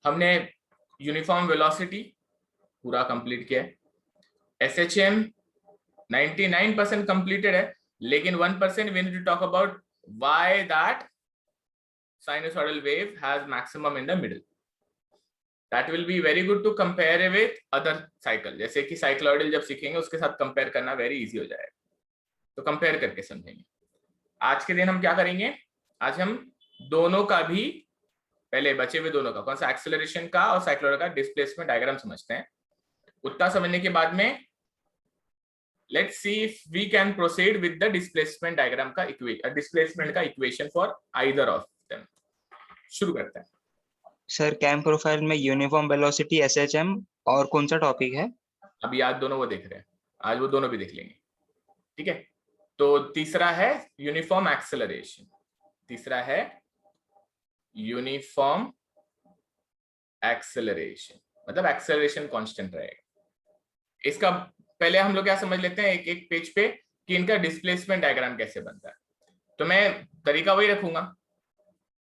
हमने uniform velocity पूरा complete किया है। SHM 99% कंप्लीटेड है, लेकिन 1% we need to talk about why that sinusoidal wave has maximum in the middle. That will be very good to compare with other cycle. जैसे कि cycloidal जब सीखेंगे उसके साथ कंपेयर करना वेरी इजी हो जाएगा, तो कंपेयर करके समझेंगे। आज के दिन हम क्या करेंगे, आज हम दोनों का भी, पहले बचे हुए दोनों का, कौन सा, एक्सेलरेशन का और साइक्लॉइडल का डिस्प्लेसमेंट डायग्राम समझते हैं। उतना समझने के बाद में let's see if we can proceed with the displacement diagram का डिस्प्लेसमेंट का equation for either of them. शुरू करते हैं। सर कैम प्रोफाइल में यूनिफॉर्म वेलोसिटी SHM और कौन सा टॉपिक है? अभी आज दोनों वो देख रहे हैं, आज वो दोनों भी देख लेंगे, ठीक है। तो तीसरा है यूनिफॉर्म एक्सेलरेशन, तीसरा है यूनिफॉर्म एक्सेलरेशन, मतलब एक्सेलरेशन कांस्टेंट रहेगा। इसका पहले हम लोग क्या समझ लेते हैं एक एक पेज पे कि इनका डिस्प्लेसमेंट डायग्राम कैसे बनता है। तो मैं तरीका वही रखूंगा।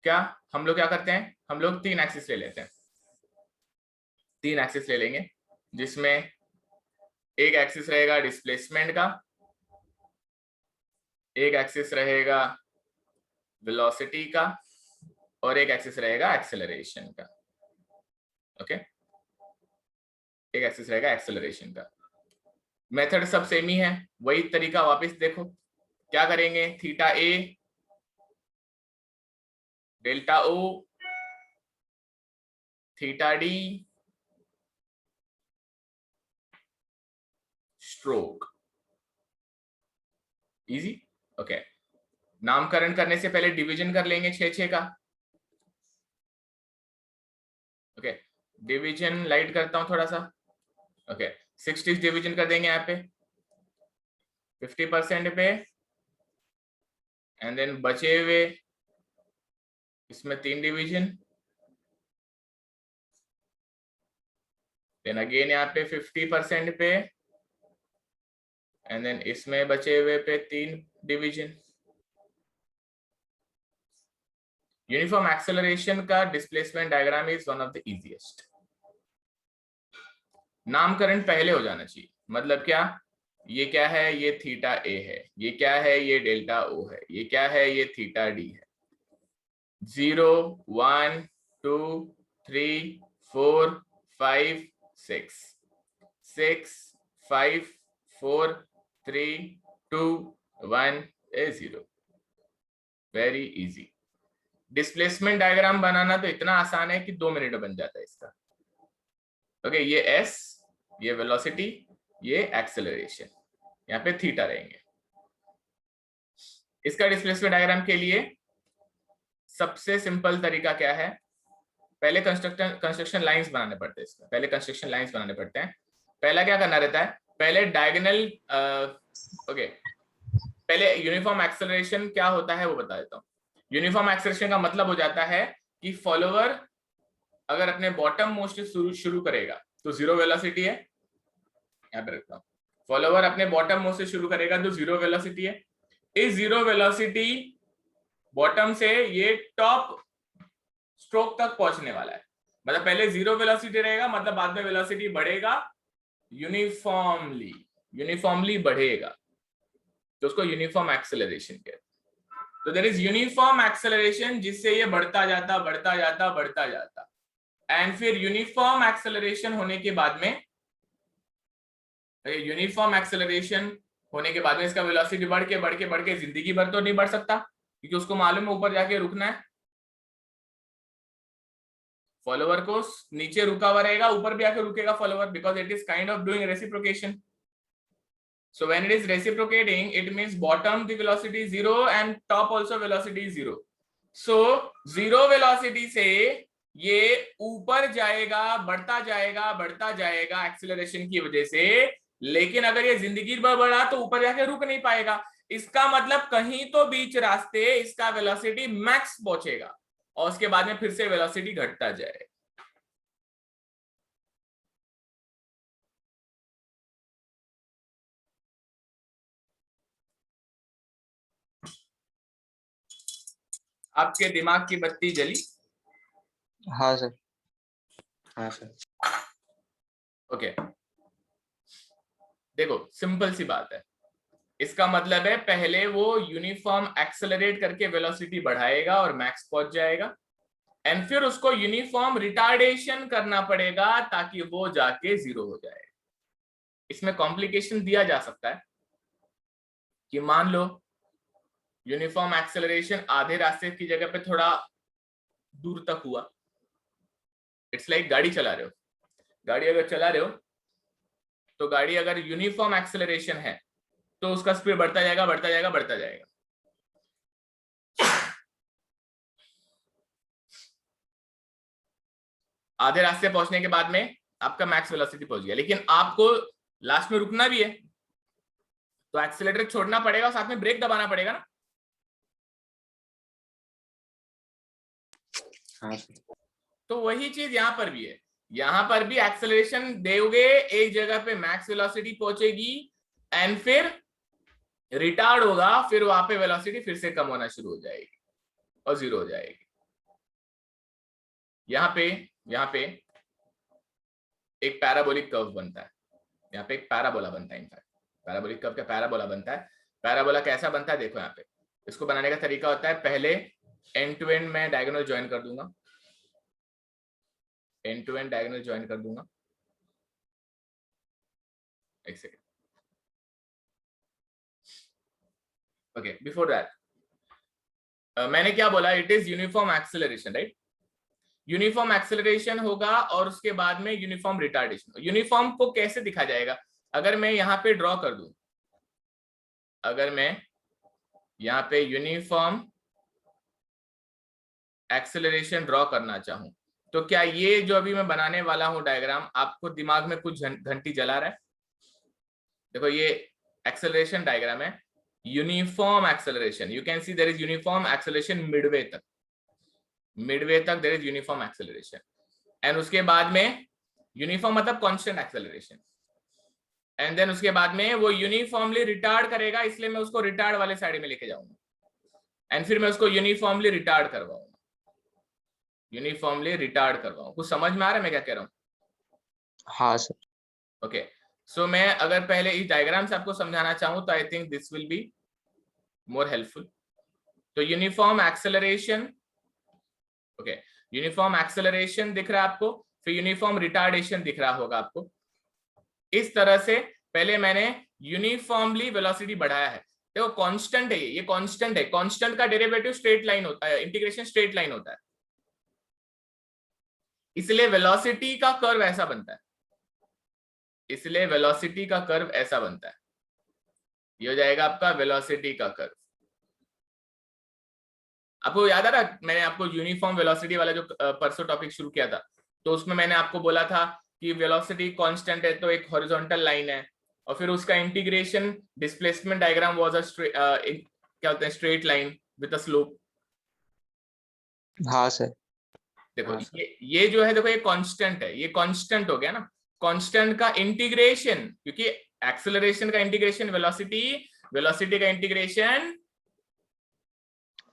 क्या हम लोग क्या करते हैं, हम लोग 3 एक्सिस ले लेते हैं, 3 एक्सिस ले लेंगे, जिसमें एक एक्सिस रहेगा डिस्प्लेसमेंट का, एक एक्सिस रहेगा वेलोसिटी का, और एक एक्सिस रहेगा एक्सेलरेशन का। ओके, एक एक्सिस रहेगा एक्सेलरेशन का। मेथड सब सेम ही है, वही तरीका वापस देखो। क्या करेंगे, theta A delta O theta D stroke, easy. Okay, नामकरण करने से पहले डिवीजन कर लेंगे 6-6 का। ओके, डिवीजन लाइट करता हूं थोड़ा सा। ओके, 60 डिवीजन कर देंगे यहाँ पे 50% पे, एंड देन बचे हुए इसमें 3 डिवीजन, देन अगेन यहाँ पे 50% पे, एंड देन इसमें बचे हुए पे 3 डिवीजन। यूनिफॉर्म एक्सेलरेशन का displacement diagram is one of the easiest. नामकरण पहले हो जाना चाहिए, मतलब क्या, ये क्या है, ये थीटा ए है, ये क्या है, ये डेल्टा ओ है, ये क्या है, ये थीटा डी है। 0 1 2 3 4 5 6 6 5 4 3 2 1 0। Very easy. डिस्प्लेसमेंट डायग्राम बनाना तो इतना आसान है कि 2 मिनट में बन जाता है इसका। ओके, ये एस, ये वेलोसिटी, ये एक्सेलरेशन, यहाँ पे थीटा रहेंगे। इसका डिस्प्लेसमेंट डायग्राम के लिए सबसे सिंपल तरीका क्या है, पहले कंस्ट्रक्शन लाइंस बनाने पड़ते हैं इसमें, पहले कंस्ट्रक्शन लाइंस बनाने पड़ते हैं। पहला क्या करना रहता है, पहले डायगोनल, ओके, पहले यूनिफॉर्म एक्सेलरेशन क्या होता है वो बता देता हूँ। यूनिफॉर्म एक्सेलरेशन का मतलब हो जाता है कि फॉलोवर अगर अपने बॉटम मोस्ट से शुरू करेगा तो 0 वेलोसिटी है, यहाँ पे रखता हूँ। फॉलोवर अपने बॉटम मोस्ट से शुरू करेगा तो 0 वेलोसिटी है। इस 0 वेलोसिटी बॉटम से ये टॉप स्ट्रोक तक पहुंचने वाला है, मतलब पहले 0 वेलोसिटी रहेगा, मतलब बाद में वेलोसिटी बढ़ेगा यूनिफॉर्मली, यूनिफॉर्मली बढ़ेगा, तो उसको यूनिफॉर्म एक्सेलरेशन कहते हैं। तो देयर इज यूनिफॉर्म एक्सेलरेशन, जिससे ये बढ़ता जाता बढ़ता जाता बढ़ता जाता, एंड फिर यूनिफॉर्म एक्सेलरेशन होने के बाद में, यूनिफॉर्म एक्सेलरेशन होने के बाद में इसका वेलोसिटी बढ़ के बढ़ के बढ़ के जिंदगी भर तो नहीं बढ़ सकता, क्योंकि उसको मालूम है ऊपर जाके रुकना है। फॉलोवर को नीचे रुका हुआ रहेगा, ऊपर भी आके रुकेगा follower, because it is kind of doing reciprocation. So when it is reciprocating, it means bottom the velocity is 0 and top also velocity is 0. So 0 velocity से ये ऊपर जाएगा, बढ़ता जाएगा बढ़ता जाएगा एक्सेलरेशन की वजह से, लेकिन अगर ये जिंदगी भर बढ़ा तो ऊपर जाके रुक नहीं पाएगा। इसका मतलब कहीं तो बीच रास्ते इसका वेलोसिटी मैक्स पहुंचेगा और उसके बाद में फिर से वेलोसिटी घटता जाएगा। आपके दिमाग की बत्ती जली? हाँ सर। हाँ सर। ओके देखो सिंपल सी बात है, इसका मतलब है पहले वो यूनिफॉर्म एक्सेलरेट करके वेलोसिटी बढ़ाएगा और मैक्स पहुंच जाएगा, एंड फिर उसको यूनिफॉर्म रिटार्डेशन करना पड़ेगा ताकि वो जाके जीरो हो जाए। इसमें कॉम्प्लिकेशन दिया जा सकता है कि मान लो यूनिफॉर्म एक्सेलरेशन आधे रास्ते की जगह पे थोड़ा दूर तक हुआ। इट्स लाइक गाड़ी चला रहे हो, गाड़ी अगर चला रहे हो तो गाड़ी अगर यूनिफॉर्म एक्सेलरेशन है तो उसका स्पीड बढ़ता जाएगा बढ़ता जाएगा बढ़ता जाएगा। आधे रास्ते पहुंचने के बाद में आपका मैक्स वेलोसिटी पहुंच गया, लेकिन आपको लास्ट में रुकना भी है तो एक्सेलरेटर छोड़ना पड़ेगा और साथ में ब्रेक दबाना पड़ेगा ना। हाँ। तो वही चीज यहां पर भी है, यहां पर भी एक्सेलरेशन दोगे, एक जगह पे मैक्स वेलोसिटी पहुंचेगी एंड फिर रिटार्ड होगा, फिर वहां पे वेलोसिटी फिर से कम होना शुरू हो जाएगी और जीरो हो जाएगी। यहाँ पे एक पैराबोलिक कर्व बनता है, यहाँ पे एक पैराबोला बनता है। इनफैक्ट पैराबोलिक कर्व का पैराबोला बनता है। पैराबोला कैसा बनता है देखो, यहाँ पे इसको बनाने का तरीका होता है, पहले एंड टू एंड मैं डायगोनल ज्वाइन कर दूंगा, end to end diagonal join कर दूंगा। एक सेकेंड, ओके बिफोर दैट मैंने क्या बोला, it is uniform acceleration right. Uniform acceleration होगा और उसके बाद में यूनिफॉर्म रिटार्डेशन। यूनिफॉर्म को कैसे दिखा जाएगा, अगर मैं यहाँ पे ड्रॉ कर दूं, अगर मैं यहाँ पे यूनिफॉर्म एक्सेलरेशन ड्रॉ करना चाहूं तो क्या ये जो अभी मैं बनाने वाला हूं डायग्राम आपको दिमाग में कुछ घंटी जला रहा है? देखो ये एक्सेलरेशन डायग्राम है, uniform acceleration, you can see there is uniform acceleration midway तक there is uniform acceleration, and उसके बाद में यूनिफॉर्म मतलब कांस्टेंट एक्सेलरेशन, एंड देन उसके बाद में वो यूनिफॉर्मली रिटार्ड करेगा, इसलिए मैं उसको रिटार्ड वाले साइड में लेके जाऊंगा, एंड फिर मैं उसको यूनिफॉर्मली रिटार्ड करवाऊंगा, यूनिफॉर्मली रिटार्ड करवाऊं। कुछ समझ में आ रहा है मैं क्या कह रहा हूँ? हाँ सर। ओके सो मैं अगर पहले इस डायग्राम से आपको समझाना चाहूं तो I think this will be more helpful. तो uniform acceleration, okay uniform acceleration दिख रहा है आपको, फिर यूनिफॉर्म रिटार्डेशन दिख रहा होगा आपको। इस तरह से पहले मैंने यूनिफॉर्मली वेलोसिटी बढ़ाया है, देखो कांस्टेंट है, ये कांस्टेंट है, कांस्टेंट का डेरिवेटिव स्ट्रेट लाइन होता है, इंटीग्रेशन स्ट्रेट लाइन होता है, इसलिए वेलोसिटी का कर्व ऐसा बनता है, इसलिए वेलोसिटी का कर्व ऐसा बनता है, ये हो जाएगा आपका वेलोसिटी का कर्व। आपको याद आ रहा मैंने आपको यूनिफॉर्म वेलोसिटी वाला जो परसों टॉपिक शुरू किया था, तो उसमें मैंने आपको बोला था कि वेलोसिटी कांस्टेंट है तो एक हॉरिजॉन्टल लाइन है, और फिर उसका integration displacement diagram was a क्या होता है straight line with a slope. हाँ सर। देखो हाँ। ये जो है, देखो ये कांस्टेंट है, ये कांस्टेंट हो गया ना, कांस्टेंट का इंटीग्रेशन, क्योंकि एक्सेलरेशन का इंटीग्रेशन वेलोसिटी, वेलोसिटी का इंटीग्रेशन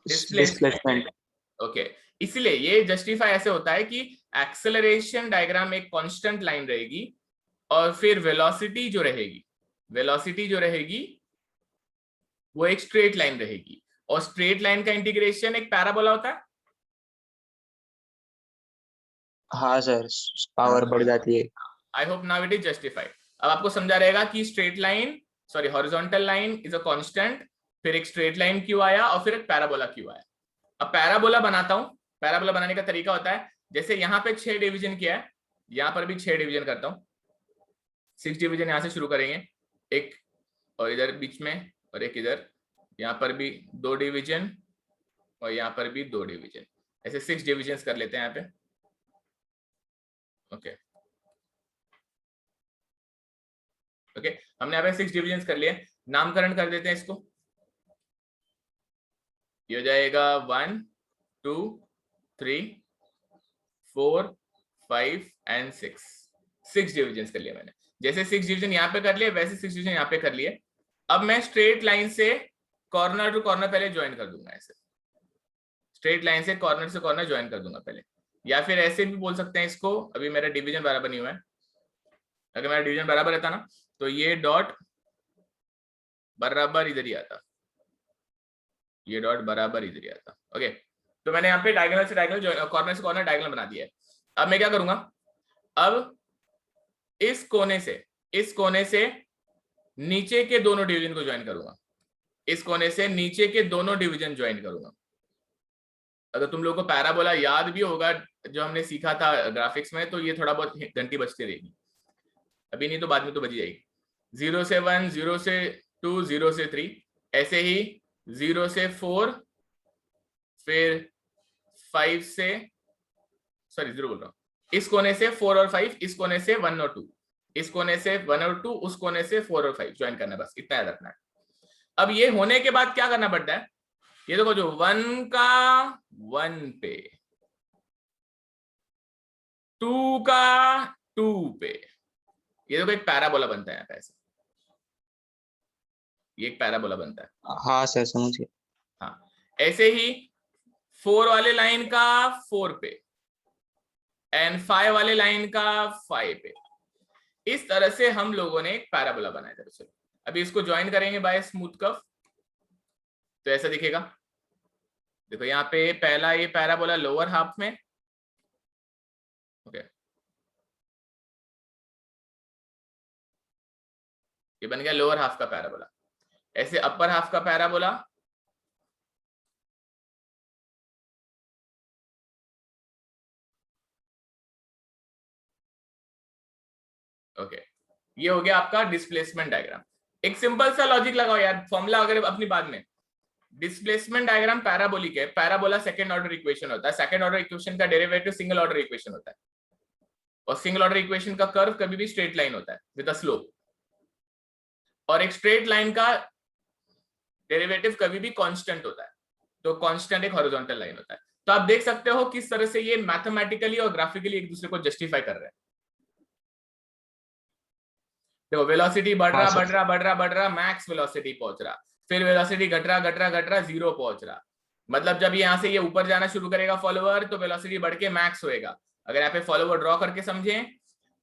डिस्प्लेसमेंट। ओके इसलिए ये जस्टिफाई ऐसे होता है कि एक्सेलरेशन डायग्राम एक कांस्टेंट लाइन रहेगी और फिर वेलोसिटी जो रहेगी, वेलोसिटी जो रहेगी वो एक स्ट्रेट लाइन रहेगी, और स्ट्रेट लाइन का इंटीग्रेशन एक पैराबोला होता है। हाँ सर, पावर बढ़ जाती है। I hope now it is justified. अब आपको समझा रहेगा कि straight line, sorry horizontal line is a constant, फिर एक स्ट्रेट लाइन क्यों आया और फिर एक पैराबोला क्यों आया। अब पैराबोला बनाता हूं, पैराबोला बनाने का तरीका होता है, जैसे यहां पे 6 डिवीजन किया है, यहां पर भी 6 डिवीजन करता हूं, 6 डिवीजन यहां से शुरू करेंगे, एक और इधर बीच में और एक इधर, यहां पर भी 2 डिवीजन और यहां पर भी 2 डिवीजन, ऐसे 6 डिवीजन कर लेते हैं यहाँ पे। ओके ओके हमने यहाँ पे 6 डिवीजन कर लिए, नामकरण कर देते हैं इसको, ये हो जाएगा 1 2 3 4 5 एंड 6 डिवीजन कर लिया मैंने। जैसे 6 डिवीजन यहाँ पे कर लिए वैसे 6 डिवीजन यहाँ पे कर लिए। अब मैं स्ट्रेट लाइन से कॉर्नर टू कॉर्नर पहले ज्वाइन कर दूंगा, ऐसे स्ट्रेट लाइन से कॉर्नर ज्वाइन कर दूंगा पहले। या फिर ऐसे भी बोल सकते हैं इसको, अभी मेरा डिवीजन बराबर नहीं हुआ है, अगर मेरा डिवीजन बराबर रहता ना तो ये डॉट बराबर इधर ही आता, ये डॉट बराबर इधर ही आता। ओके, तो मैंने यहाँ पे डायगोनल से डायगोनल, कॉर्नर से कॉर्नर डायगोनल बना दिया है। अब मैं क्या करूंगा, अब इस कोने से नीचे के दोनों डिवीजन को ज्वाइन करूंगा, इस कोने से नीचे के दोनों डिवीजन ज्वाइन करूंगा। अगर तुम लोगों को पैराबोला याद भी होगा जो हमने सीखा था ग्राफिक्स में, तो ये थोड़ा बहुत घंटी बजती रहेगी, अभी नहीं तो बाद में तो बजी जाएगी। 0 से 1, 0 से 2, 0 से 3, ऐसे ही 0 से 4, फिर 5 से, सॉरी 0 बोल रहा हूँ, इस कोने से 4 और 5, इस कोने से 1 और 2, इस कोने से 1 और 2, उस कोने से 4 और 5 ज्वाइन करना है, बस इतना याद रखना है। अब ये होने के बाद क्या करना पड़ता है, ये देखो जो 1 का 1 पे, 2 का 2 पे, ये देखो एक पैराबोला बनता है यहाँ पे ऐसे, ये एक पैराबोला बनता है। हाँ सर समझ गया। हाँ, ऐसे ही 4 वाले लाइन का 4 पे एंड 5 वाले लाइन का 5 पे, इस तरह से हम लोगों ने एक पैराबोला बनाया था। चलो अभी इसको ज्वाइन करेंगे बाय स्मूथ कर्व, तो ऐसा दिखेगा। देखो यहाँ पे पहला ये पैराबोला लोअर हाफ में, ओके, ये बन गया लोअर हाफ का पैराबोला। ऐसे अपर हाफ का पैराबोला, ओके, ये हो गया आपका डिस्प्लेसमेंट डायग्राम। एक सिंपल सा लॉजिक लगाओ यार, फॉर्मूला अगर अपनी बाद में, डिस्प्लेसमेंट डायग्राम पैराबोलिक है, पैराबोला सेकंड ऑर्डर इक्वेशन होता है, सेकंड ऑर्डर इक्वेशन का डेरिवेटिव सिंगल ऑर्डर इक्वेशन होता है, और सिंगल ऑर्डर इक्वेशन का कर्व कभी भी स्ट्रेट लाइन होता है विद अ स्लोप, और एक स्ट्रेट लाइन का डेरिवेटिव कभी भी कांस्टेंट होता है, तो कांस्टेंट एक हॉरिजॉन्टल लाइन होता है। तो आप देख सकते हो किस तरह से ये मैथमेटिकली और ग्राफिकली एक दूसरे को जस्टिफाई कर रहे हैं। देखो वेलोसिटी बढ़ हाँ रहा सर। बढ़ रहा बढ़ रहा बढ़ रहा, मैक्स वेलोसिटी पहुंच रहा, फिर वेलोसिटी घट रहा घट रहा घट रहा, 0 पहुंच रहा। मतलब जब यहाँ से ये ऊपर जाना शुरू करेगा फॉलोवर, तो वेलोसिटी बढ़ के मैक्स होएगा। अगर यहाँ पे फॉलोवर ड्रॉ करके समझें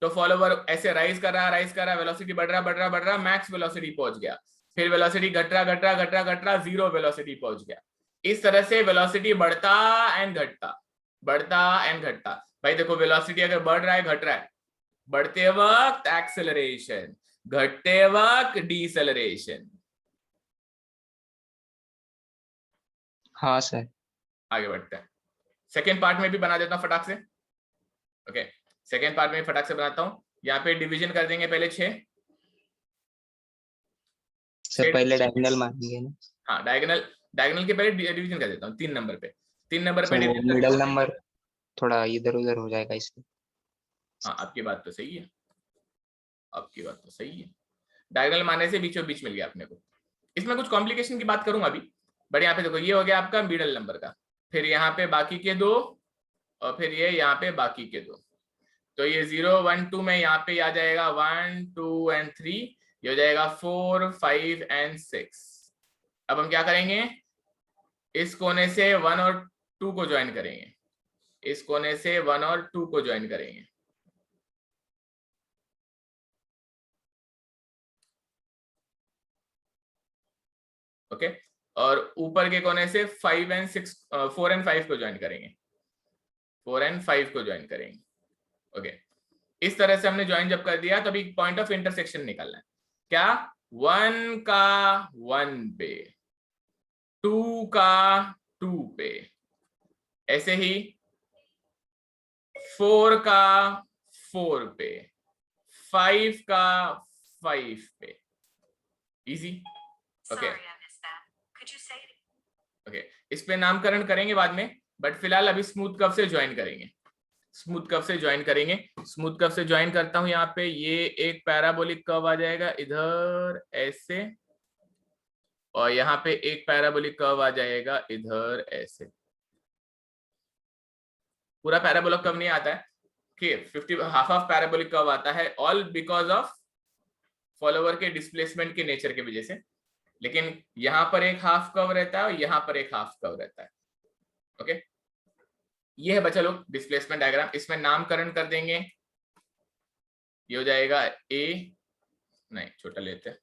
तो फॉलोवर ऐसे राइज कर रहा, वेलोसिटी बढ़ रहा बढ़ रहा बढ़ रहा, मैक्स वेलोसिटी पहुंच गया, फिर वेलोसिटी घट रहा घट रहा घट रहा घट रहा, 0 वेलोसिटी पहुंच गया। इस तरह से वेलोसिटी बढ़ता एंड घटता, बढ़ता एंड घटता। भाई देखो वेलोसिटी अगर बढ़ रहा है घट रहा है, बढ़ते वक्त एक्सेलरेशन, घटते वक्त डिसेलरेशन। हाँ सर। आगे बढ़ते हैं, सेकेंड पार्ट में भी बना देता हूं फटाक से। ओके, सेकेंड पार्ट में फटाक से बनाता हूं। यहाँ पे डिवीजन कर देंगे पहले 6 सर पहले डायगोनल मारेंगे ना। हाँ डायगोनल, डायगोनल के पहले डिवीजन कर देता हूँ 3 नंबर पे, 3 नंबर पे सर वो डिवीजन मिडल करके, नंबर थोड़ा इधर उधर हो जाएगा इसलिए। हाँ आपकी बात तो सही है, आपकी बात तो सही है, डायगोनल मारने से बीचों बीच मिल गया अपने को। इसमें कुछ कॉम्प्लिकेशन की बात करूंगा अभी, बट यहाँ पे देखो ये हो गया आपका मिडल नंबर का, फिर यहाँ पे बाकी के 2, और फिर ये यहाँ पे बाकी के 2, तो ये 0 1 2 में यहाँ पे आ जाएगा 1 2 एंड 3, ये हो जाएगा 4 5 एंड 6। अब हम क्या करेंगे, इस कोने से 1 और 2 को ज्वाइन करेंगे, इस कोने से 1 और 2 को ज्वाइन करेंगे। ओके, और ऊपर के कोने से 5 एंड 6, 4 एंड 5 को ज्वाइन करेंगे, 4 एंड 5 को ज्वाइन करेंगे। ओके, इस तरह से हमने ज्वाइन जब कर दिया तो अभी पॉइंट ऑफ इंटरसेक्शन निकालना है। क्या, 1 का 1 पे, 2 का 2 पे, ऐसे ही 4 का 4 पे, 5 का 5 पे। इजी। ओके ओके, इस पे नामकरण करेंगे बाद में, बट फिलहाल अभी स्मूथ कर्व से ज्वाइन करेंगे, स्मूथ कर्व से ज्वाइन करेंगे। स्मूथ कर्व से ज्वाइन करता हूं, यहाँ पे ये एक पैराबोलिक कर्व आ जाएगा इधर ऐसे, और यहाँ पे एक पैराबोलिक कर्व आ जाएगा इधर ऐसे। पूरा पैराबोलिक कर्व नहीं आता है कि 50 हाफ ऑफ पैराबोलिक कर्व आता है, ऑल बिकॉज ऑफ फॉलोवर के डिस्प्लेसमेंट के नेचर की वजह से। लेकिन यहाँ पर एक हाफ कर्व रहता है और यहाँ पर एक हाफ कर्व रहता है। ओके, ये है बच्चा लोग डिस्प्लेसमेंट डायग्राम। इसमें नामकरण कर देंगे, ये हो जाएगा ए, नहीं छोटा लेते हैं,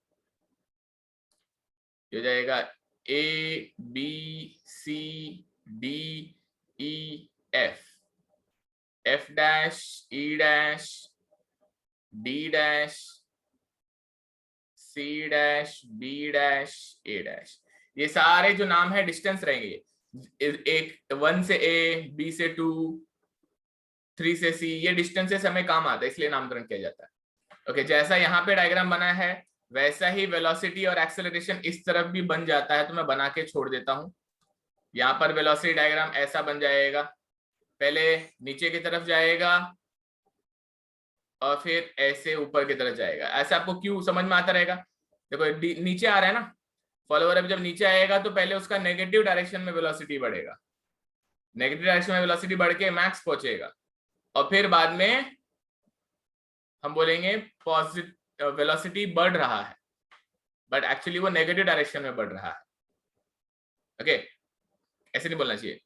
ये हो जाएगा A B C D E F, F dash E dash D dash C dash B dash A dash. ये सारे जो नाम है डिस्टेंस रहेंगे, एक 1 से ए, बी से 2, 3 से सी, ये डिस्टेंसेस हमें काम आता है इसलिए नामकरण किया जाता है। ओके, जैसा यहाँ पे डायग्राम बना है वैसा ही वेलोसिटी और एक्सेलरेशन इस तरफ भी बन जाता है, तो मैं बना के छोड़ देता हूं। यहाँ पर वेलोसिटी डायग्राम ऐसा बन जाएगा, पहले नीचे की तरफ जाएगा और फिर ऐसे ऊपर की तरफ जाएगा। ऐसे आपको क्यों समझ में आता रहेगा, देखो नीचे आ रहा है ना फॉलोवर, अब जब नीचे आएगा तो पहले उसका नेगेटिव डायरेक्शन में वेलोसिटी बढ़ेगा, नेगेटिव डायरेक्शन में वेलोसिटी बढ़ के मैक्स पहुंचेगा, और फिर बाद में हम बोलेंगे पॉजिटिव वेलोसिटी बढ़ रहा है, बट एक्चुअली वो नेगेटिव डायरेक्शन में बढ़ रहा है। ओके, ऐसे नहीं बोलना चाहिए,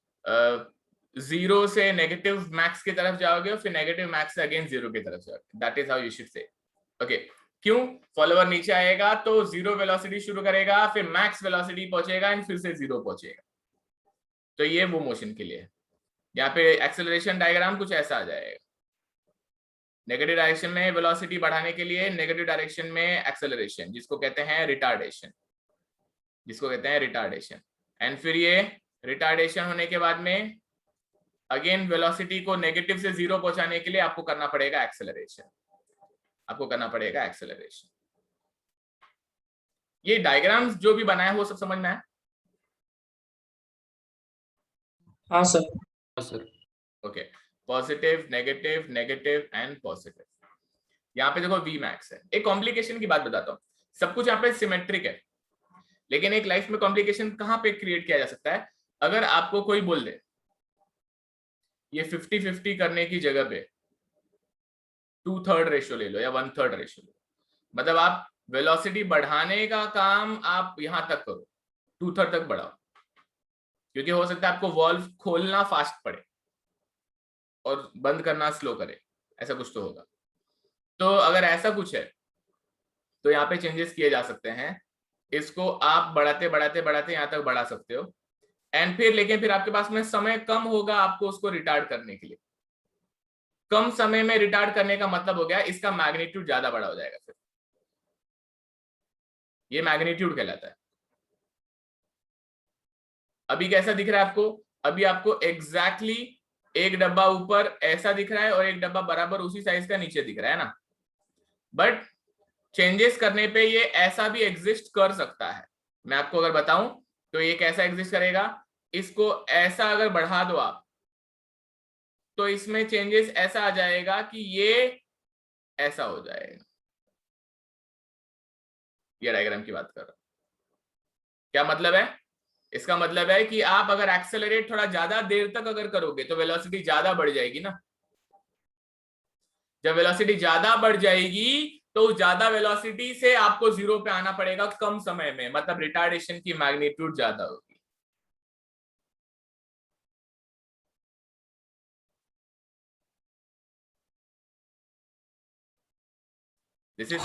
0 से नेगेटिव मैक्स की तरफ जाओगे और फिर नेगेटिव मैक्स से अगेन 0 की तरफ जाओगे, that is how you should say. Okay, क्यों, फॉलोवर नीचे आएगा तो 0 वेलोसिटी शुरू करेगा, फिर मैक्स वेलोसिटी पहुंचेगा एंड फिर से 0 पहुंचेगा, तो ये वो मोशन के लिए है। यहाँ पे एक्सेलरेशन डायग्राम कुछ ऐसा आ जाएगा, नेगेटिव डायरेक्शन में वेलोसिटी बढ़ाने के लिए नेगेटिव डायरेक्शन में एक्सेलरेशन, जिसको कहते हैं रिटार्डेशन, जिसको कहते हैं रिटार्डेशन। एंड फिर ये रिटार्डेशन होने के बाद में अगेन वेलोसिटी को नेगेटिव से 0 पहुंचाने के लिए आपको करना पड़ेगा एक्सेलरेशन, आपको करना पड़ेगा एक्सेलरेशन। ये डायग्राम्स जो भी बनाया वो सब समझ में आया? हाँ सर। हाँ sir. Okay, positive negative negative and positive. यहाँ पे देखो वी मैक्स है। एक कॉम्प्लिकेशन की बात बताता हूँ, सब कुछ यहाँ पे सिमेट्रिक है, लेकिन एक लाइफ में कॉम्प्लिकेशन कहाँ पे क्रिएट किया जा सकता है, अगर आपको कोई बोल दे ये 50-50 करने की जगह पे 2/3 रेशियो ले लो या 1/3 रेशियो लो, मतलब आप वेलोसिटी बढ़ाने का काम आप यहां तक करो, 2/3 तक बढ़ाओ, क्योंकि हो सकता है आपको वॉल्व खोलना फास्ट पड़े और बंद करना स्लो करे, ऐसा कुछ तो होगा। तो अगर ऐसा कुछ है तो यहाँ पे चेंजेस किए जा सकते हैं, इसको आप बढ़ाते बढ़ाते बढ़ाते यहाँ तक बढ़ा सकते हो, एंड फिर लेकिन फिर आपके पास में समय कम होगा आपको उसको रिटार्ड करने के लिए। कम समय में रिटार्ड करने का मतलब हो गया इसका मैग्नीट्यूड ज्यादा बड़ा हो जाएगा, फिर ये मैग्नीट्यूड कहलाता है। अभी कैसा दिख रहा है आपको, अभी आपको एग्जैक्टली एक डब्बा ऊपर ऐसा दिख रहा है और एक डब्बा बराबर उसी साइज का नीचे दिख रहा है ना, बट चेंजेस करने पे ये ऐसा भी एग्जिस्ट कर सकता है। मैं आपको अगर बताऊं तो ये कैसा एग्जिस्ट करेगा, इसको ऐसा अगर बढ़ा दो आप तो इसमें चेंजेस ऐसा आ जाएगा कि ये ऐसा हो जाएगा। ये डायग्राम की बात कर रहा हूं, क्या मतलब है, इसका मतलब है कि आप अगर एक्सेलरेट थोड़ा ज्यादा देर तक अगर करोगे तो वेलोसिटी ज्यादा बढ़ जाएगी ना, जब वेलोसिटी ज्यादा बढ़ जाएगी तो ज्यादा वेलोसिटी से आपको 0 पे आना पड़ेगा कम समय में, मतलब रिटार्डेशन की मैग्नीट्यूड ज्यादा होगी। This is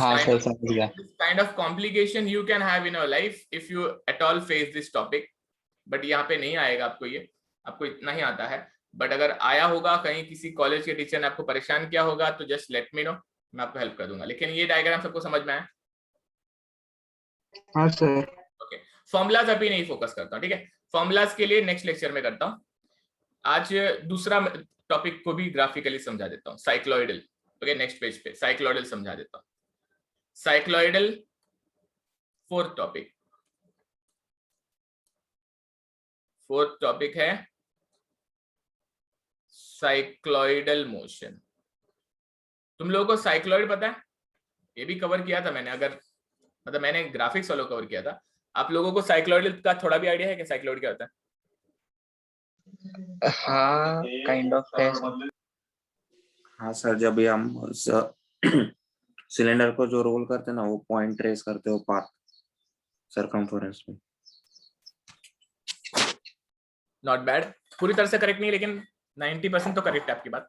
kind of complication you can have in your life if you at all face this topic, but यहाँ पे नहीं आएगा आपको, ये आपको इतना ही आता है, बट अगर आया होगा कहीं किसी कॉलेज के टीचर ने आपको परेशान किया होगा तो जस्ट लेट मी नो, मैं आपको हेल्प कर दूंगा। लेकिन ये डायग्राम सबको समझ में आया? हाँ सर। ओके, फॉर्मूलाज अभी नहीं फोकस करता हूँ, ठीक है, फॉर्मूलाज के लिए नेक्स्ट लेक्चर में करता हूँ। आज दूसरा टॉपिक को भी ग्राफिकली समझा देता हूँ, साइक्लॉइडल। ओके, नेक्स्ट पेज पे साइक्लॉइडल समझा देता हूँ। साइक्लॉइडल फोर्थ टॉपिक है साइक्लॉइडल मोशन। तुम लोगों को साइक्लॉइड पता है, ये भी कवर किया था मैंने, अगर मतलब मैंने ग्राफिक्स वालों कवर किया था। आप लोगों को साइक्लॉइडल का थोड़ा भी आइडिया है कि साइक्लॉइड क्या होता है? हाँ, काइंड ऑफ है। हाँ सर, जब भी हम सिलेंडर को जो रोल करते हैं ना, वो पॉइंट ट्रेस करते हो पाथ सरकमफेरेंस में। नॉट बैड, पूरी तरह से करेक्ट नहीं, लेकिन 90% तो करेक्ट है आपकी बात।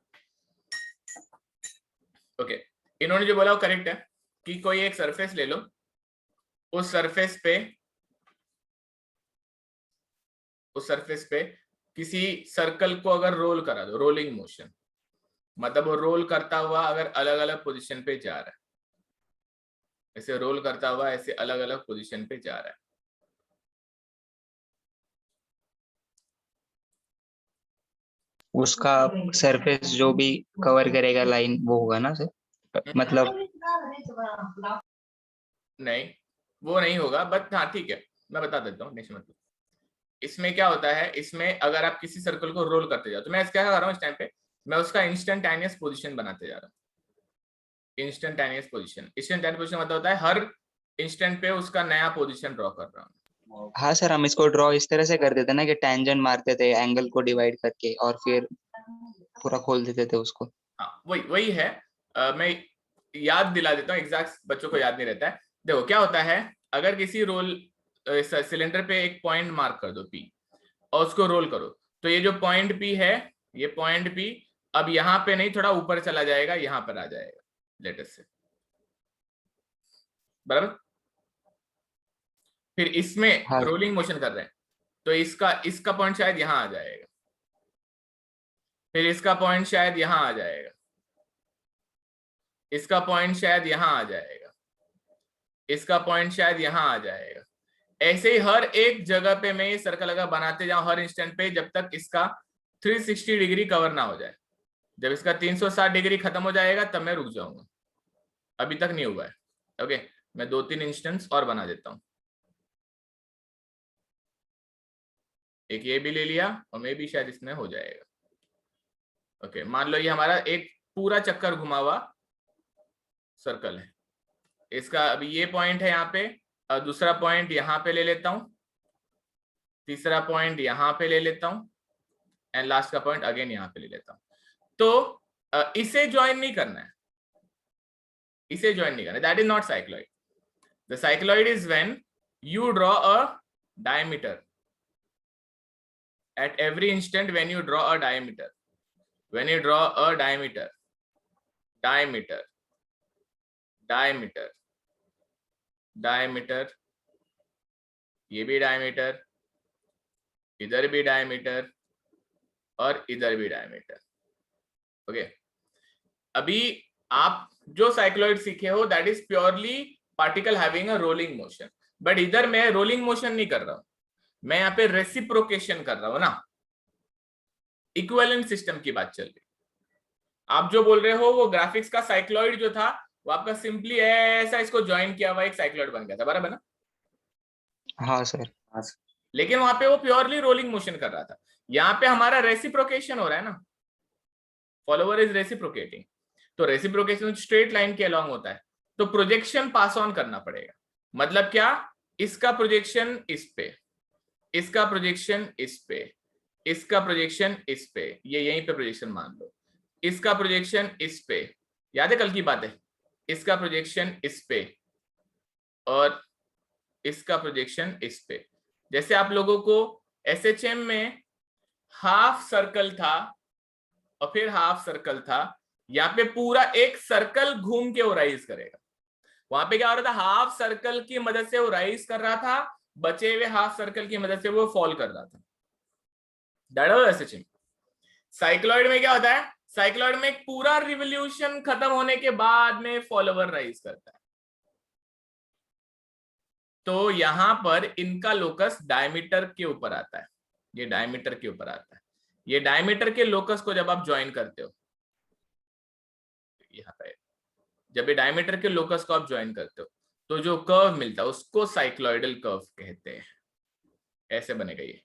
ओके, इन्होंने जो बोला वो करेक्ट है कि कोई एक सरफेस ले लो, उस सरफेस पे किसी सर्कल को अगर रोल करा दो, रोलिंग मोशन, मतलब वो रोल करता हुआ अगर अलग अलग पोजीशन पे जा रहा है, ऐसे रोल करता हुआ ऐसे अलग अलग पोजीशन पे जा रहा है, उसका सरफेस जो भी कवर करेगा लाइन वो होगा ना सर, मतलब नहीं वो नहीं होगा, बट हाँ ठीक है मैं बता देता हूँ नेक्स्ट। मतलब इसमें क्या होता है, इसमें अगर आप किसी सर्कल को रोल करते जाओ, तो मैं क्या कर रहा हूँ इस टाइम पे, मैं उसका इंस्टेंटेनियस पोजीशन बनाते जा रहा हूँ। इंस्टेंटेनियस पोजीशन मतलब होता है हर इंस्टेंट पे उसका नया पोजीशन ड्रॉ कर रहा हूँ। हाँ सर, हम इसको ड्रॉ इस तरह से कर देते ना कि टेंजेंट मारते थे एंगल को डिवाइड करके और फिर पूरा खोल देते थे उसको। हाँ वही है। मैं याद दिला देता हूँ, एग्जैक्ट बच्चों को याद नहीं रहता है। देखो क्या होता है, अगर किसी रोल सिलेंडर पे एक पॉइंट मार्क कर दो P और उसको रोल करो, तो ये जो पॉइंट P है, ये पॉइंट P अब यहाँ पे नहीं, थोड़ा ऊपर चला जाएगा, यहाँ पर आ जाएगा लेटेस्ट से, बराबर। फिर इसमें हाँ रोलिंग मोशन कर रहे हैं, तो इसका पॉइंट शायद यहाँ आ जाएगा, फिर इसका पॉइंट शायद यहाँ आ जाएगा, इसका पॉइंट शायद यहाँ आ जाएगा, इसका पॉइंट शायद यहाँ आ जाएगा। ऐसे ही हर एक जगह पे मैं ये सर्कल अगर बनाते जाऊं हर इंस्टेंट पे, जब तक इसका 360 डिग्री कवर ना हो जाए। जब इसका 360 डिग्री खत्म हो जाएगा तब मैं रुक जाऊंगा, अभी तक नहीं हुआ है। ओके, मैं 2-3 इंस्टेंस और बना देता हूं। एक ये भी ले लिया और मे भी शायद इसमें हो जाएगा। ओके, मान लो ये हमारा एक पूरा चक्कर घुमा हुआ सर्कल है, इसका अभी ये पॉइंट है यहाँ पे, और दूसरा पॉइंट यहाँ पे ले लेता हूं, तीसरा पॉइंट यहाँ पे ले लेता हूं, एंड लास्ट का पॉइंट अगेन यहाँ पे ले लेता हूं। तो इसे ज्वाइन नहीं करना है, इसे ज्वाइन नहीं करना, that is not cycloid. The cycloid is when you draw a diameter at every instant, when you draw a diameter, when you draw a diameter, diameter, diameter, diameter, ये भी diameter, इधर भी diameter और इधर भी diameter। Okay, अभी आप जो साइक्लॉइड सीखे हो that is purely particle having a rolling motion, but इधर मैं रोलिंग मोशन नहीं कर रहा हूं, मैं यहाँ पे रेसिप्रोकेशन कर रहा हूं ना, इक्विवेलेंट सिस्टम की बात चल रही। आप जो बोल रहे हो वो ग्राफिक्स का साइक्लॉइड जो था वो आपका सिंपली ऐसा इसको ज्वाइन किया हुआ एक साइक्लॉइड बन गया था, बराबर ना? हाँ सर। लेकिन वहां पे वो प्योरली रोलिंग मोशन कर रहा था, यहाँ पे हमारा रेसिप्रोकेशन हो रहा है ना, फॉलोवर इज रेसिप्रोकेटिंग। तो रेसिप्रोकेशन स्ट्रेट लाइन के अलॉन्ग होता है, तो प्रोजेक्शन पास ऑन करना पड़ेगा। मतलब क्या, इसका प्रोजेक्शन इस पे, इसका प्रोजेक्शन इस पे, इसका प्रोजेक्शन इस पे, ये यहीं पे प्रोजेक्शन मान लो, इसका प्रोजेक्शन इस पे, याद है कल की बात है, इसका प्रोजेक्शन इस पे और इसका प्रोजेक्शन इस पे। जैसे आप लोगों को एसएचएम में हाफ सर्कल था और फिर हाफ सर्कल था, यहाँ पे पूरा एक सर्कल घूम के वो राइज करेगा। वहां पे क्या हो रहा था, हाफ सर्कल की मदद से वो राइज कर रहा था, बचे हुए हाफ सर्कल की मदद से वो फॉल कर रहा था। That was SHM. साइक्लॉइड में क्या होता है, साइक्लॉइड में एक पूरा रिवोल्यूशन खत्म होने के बाद में फॉलोवर राइज करता है। तो यहां पर इनका लोकस डायमीटर के ऊपर आता है, ये डायमीटर के ऊपर आता है। ये डायमीटर के लोकस को जब आप ज्वाइन करते हो, यहाँ पे जब ये डायमीटर के लोकस को आप ज्वाइन करते हो तो जो कर्व मिलता है उसको साइक्लॉइडल कर्व कहते हैं। ऐसे बनेगा ये।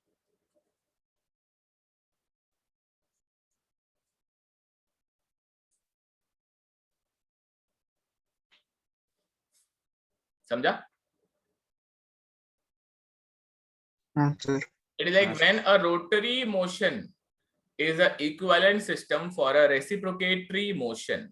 समझा? It is like when a rotary motion is a equivalent system for a reciprocatory motion।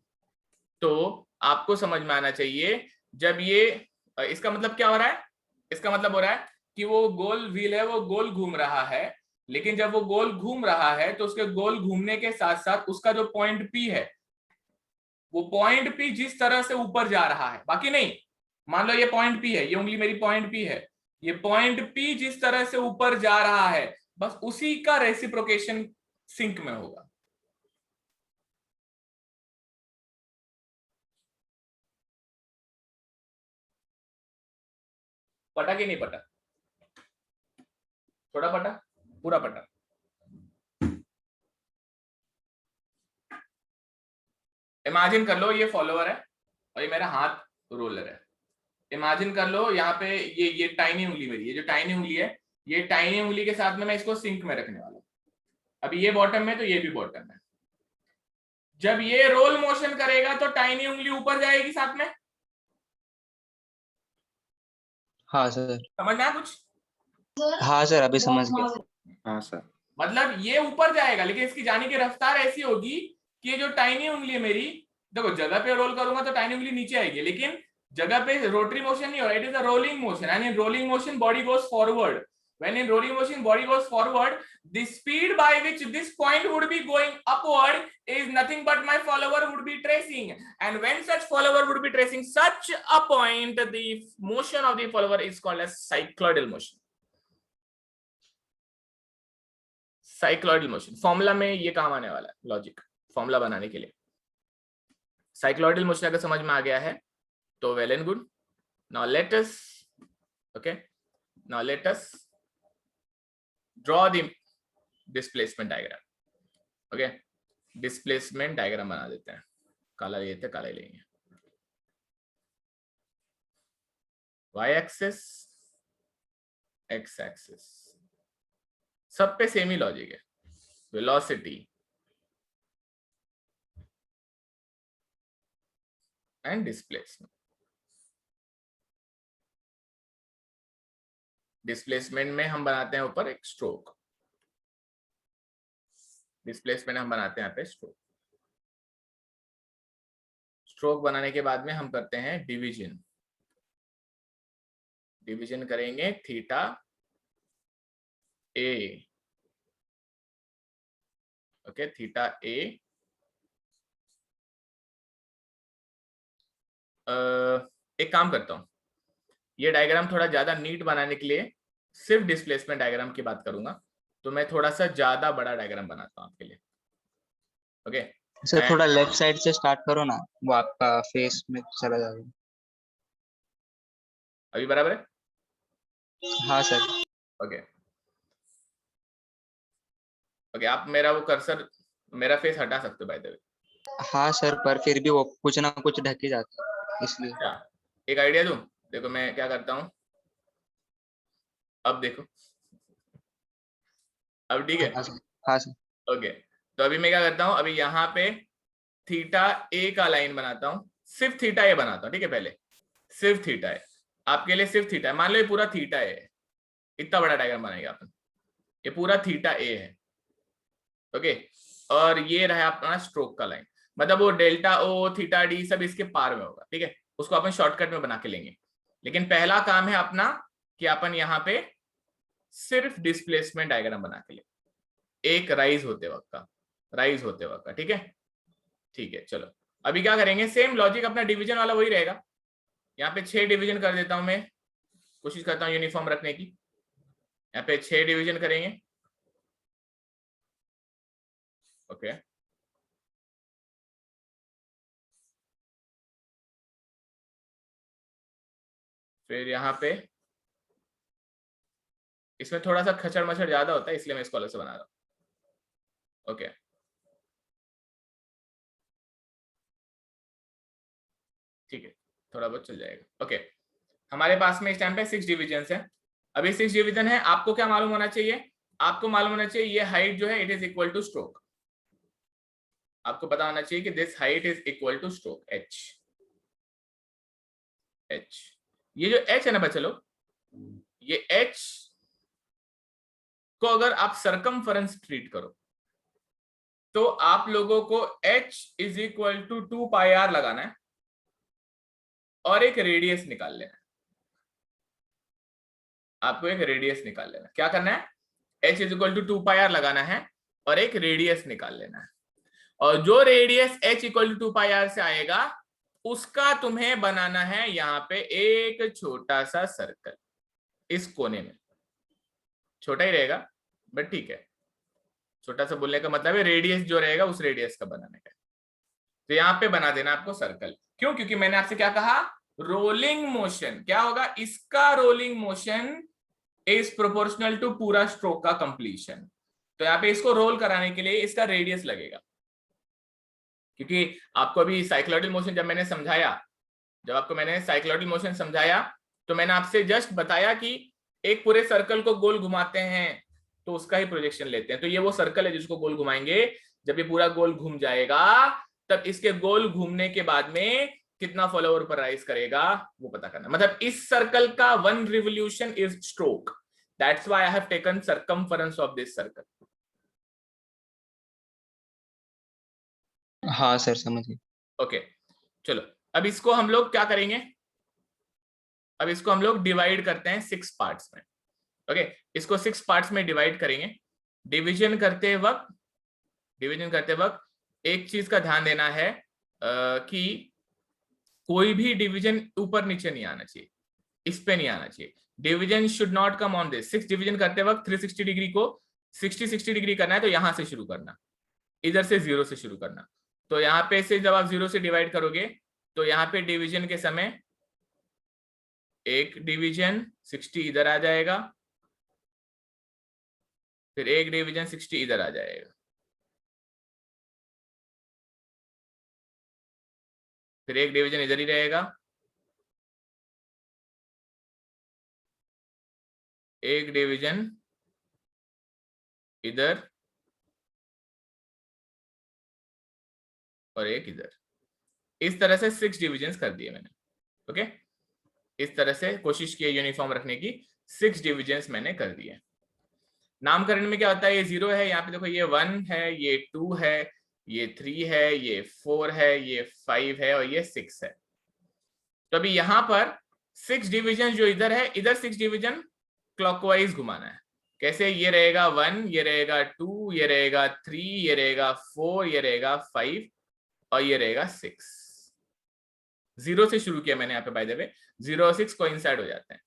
तो आपको समझ में आना चाहिए, जब ये इसका मतलब क्या हो रहा है, इसका मतलब हो रहा है कि वो गोल व्हील है, वो गोल घूम रहा है, लेकिन जब वो गोल घूम रहा है तो उसके गोल घूमने के साथ साथ उसका जो पॉइंट P है, वो पॉइंट P जिस तरह से ऊपर जा रहा है, बाकी नहीं, मान लो ये पॉइंट P है, ये उंगली मेरी पॉइंट P है, ये पॉइंट P जिस तरह से ऊपर जा रहा है बस उसी का रेसिप्रोकेशन सिंक में होगा। पटा कि नहीं पटा? थोड़ा पटा, पूरा पटा? इमेजिन कर लो ये फॉलोअर है और ये मेरा हाथ रोलर है। इमेजिन कर लो यहाँ पे ये टाइनी उंगली मेरी, ये जो टाइनी उंगली है, ये टाइनी उंगली के साथ में मैं इसको सिंक में रखने वाला हूं। अभी ये बॉटम में तो ये भी बॉटम है। जब ये रोल मोशन करेगा तो टाइनी उंगली ऊपर जाएगी साथ में। हाँ सर। समझना है कुछ? हाँ सर, अभी समझ गया। हाँ सर। मतलब ये ऊपर जाएगा लेकिन इसकी जाने की रफ्तार ऐसी होगी कि ये जो टाइनी उंगली है मेरी, देखो जगह पे रोल करूंगा तो टाइनी उंगली नीचे आएगी, लेकिन जगह पे रोटरी मोशन नहीं हो रहा, it is a rolling motion, and in rolling motion body goes forward. When in rolling motion body goes forward, the speed by which this point would be going upward is nothing but my follower would be tracing, and when such follower would be tracing such a point, the motion of the follower is called as cycloidal motion. Cycloidal motion formula में ये काम आने वाला है, logic formula बनाने के लिए। Cycloidal motion अगर समझ में आ गया है तो well and good. Now let us draw the displacement diagram. Okay, displacement diagram बना देते हैं। काला लेते हैं, काला ही लेंगे। वाई एक्सिस, एक्स एक्सिस, सब पे सेम ही लॉजिक है। Velocity and displacement. डिस्प्लेसमेंट में हम बनाते हैं ऊपर एक स्ट्रोक, डिस्प्लेसमेंट हम बनाते हैं यहाँ पे स्ट्रोक। स्ट्रोक बनाने के बाद में हम करते हैं डिवीजन। डिवीजन करेंगे थीटा ए, ओके, थीटा ए। एक काम करता हूं, ये डायग्राम थोड़ा ज्यादा नीट बनाने के लिए सिर्फ डिस्प्लेसमेंट डायग्राम की बात करूंगा, तो मैं थोड़ा सा ज्यादा बड़ा डायग्राम बनाता हूं आपके लिए। ओके सर थोड़ा लेफ्ट साइड से स्टार्ट करो ना, वो आपका फेस में चला जाएगा। अभी बराबर है? हाँ सर। ओके ओके, आप मेरा वो कर्सर, मेरा फेस हटा सकते हो बाय द वे। हाँ सर, पर फिर भी वो कुछ ना कुछ ढक ही जाता है इसलिए। एक आइडिया दूं, देखो मैं क्या करता हूं, अब देखो, अब ठीक है? हाँ सर। ओके, तो अभी मैं क्या करता हूं, अभी यहाँ पे थीटा ए का लाइन बनाता हूं, सिर्फ थीटा ए बनाता हूं, ठीक है? पहले सिर्फ थीटा ए, आपके लिए सिर्फ थीटा, मान लो ये पूरा थीटा ए है, इतना बड़ा डायग्राम बनाएंगे अपन, ये पूरा थीटा ए है। ओके, और ये रहा अपना स्ट्रोक का लाइन, मतलब वो डेल्टा ओ थीटा डी सब इसके पार में होगा, ठीक है? उसको अपन शॉर्टकट में बना के लेंगे। लेकिन पहला काम है अपना कि अपन यहाँ पे सिर्फ डिस्प्लेसमेंट डायग्राम बना के ले, एक राइज होते वक्त का, ठीक है? ठीक है, चलो अभी क्या करेंगे, सेम लॉजिक अपना डिवीजन वाला वही रहेगा। यहाँ पे 6 डिवीजन कर देता हूं मैं, कोशिश करता हूँ यूनिफॉर्म रखने की। यहाँ पे 6 डिवीजन करेंगे। ओके, फिर यहाँ पे इसमें थोड़ा सा खचड़ मचड़ ज्यादा होता है इसलिए मैं इसको अलग से बना रहा हूं। ओके, ठीक है, थोड़ा बहुत चल जाएगा। ओके, हमारे पास में इस टाइम पे 6 डिविजन है। अभी 6 डिवीजन है, आपको क्या मालूम होना चाहिए? आपको मालूम होना चाहिए ये हाइट जो है it is equal two stroke. आपको पता होना चाहिए कि this height is equal two stroke H. ये जो एच है ना बच्चों, ये एच को अगर आप सरकमफरेंस ट्रीट करो तो आप लोगों को H is equal to 2 pi R लगाना है और एक रेडियस निकाल लेना है। आपको एक रेडियस निकाल लेना, क्या करना है? h is equal to 2 pi R लगाना है और एक रेडियस निकाल लेना है, और जो radius h equal to 2 pi R से आएगा उसका तुम्हें बनाना है यहाँ पे एक छोटा सा सर्कल इस कोने में। छोटा ही रहेगा बट ठीक है, छोटा सा बोलने का मतलब है रेडियस जो रहेगा उस रेडियस का बनाने का। तो यहाँ पे बना देना आपको सर्कल। क्यों? क्योंकि मैंने आपसे क्या कहा, रोलिंग मोशन क्या होगा, इसका rolling motion is proportional to पूरा स्ट्रोक का कंप्लीशन। तो यहाँ पे इसको रोल कराने के लिए इसका रेडियस लगेगा, क्योंकि आपको अभी साइक्लोइडल मोशन जब आपको मैंने साइक्लोइडल मोशन समझाया तो मैंने आपसे जस्ट बताया कि एक पूरे सर्कल को गोल घुमाते हैं तो उसका ही प्रोजेक्शन लेते हैं। तो ये वो सर्कल है जिसको गोल घुमाएंगे, जब ये पूरा गोल घूम जाएगा तब इसके गोल घूमने के बाद में कितना फॉलोवर पर राइज करेगा वो पता करना। मतलब इस सर्कल का 1 revolution is stroke, that's why I have taken circumference of this circle. हाँ सर समझ गए। ओके चलो अब इसको हम लोग क्या करेंगे, अब इसको हम लोग डिवाइड करते हैं 6 पार्ट्स में। ओके इसको 6 पार्ट्स में डिवाइड करेंगे। डिवीजन करते वक्त एक चीज का ध्यान देना है कि कोई भी डिवीजन ऊपर नीचे नहीं आना चाहिए, इस पे नहीं आना चाहिए। Division should not come on this. 6 division करते वक्त 360 डिग्री को 60 डिग्री करना है, तो यहां से शुरू करना, इधर से 0 से शुरू करना। तो यहाँ पे से जब आप 0 से डिवाइड करोगे तो यहाँ पे डिवीजन के समय एक डिवीजन 60 इधर आ जाएगा, फिर एक डिवीजन 60 इधर आ जाएगा, फिर एक डिवीजन इधर ही रहेगा, एक डिवीजन इधर और एक इधर। इस तरह से 6 डिविजन्स कर दिए मैंने। ओके इस तरह से कोशिश की यूनिफॉर्म रखने की, 6 डिविजन्स मैंने कर दिए। नामकरण में क्या होता है, ये 0 है, यहाँ पे देखो ये 1 है, ये 2 है, ये 3 है, ये 4 है, ये 5 है और ये 6 है। तो अभी यहाँ पर 6 डिविजन जो इधर है, इधर 6 डिविजन क्लॉकवाइज घुमाना है। कैसे, ये रहेगा 1, ये रहेगा 2, ये रहेगा 3, ये रहेगा 4, ये रहेगा 5 और ये रहेगा 6। 0 से शुरू किया मैंने यहाँ पे, बाय द वे 0 और 6 कोइंसाइड हो जाते हैं,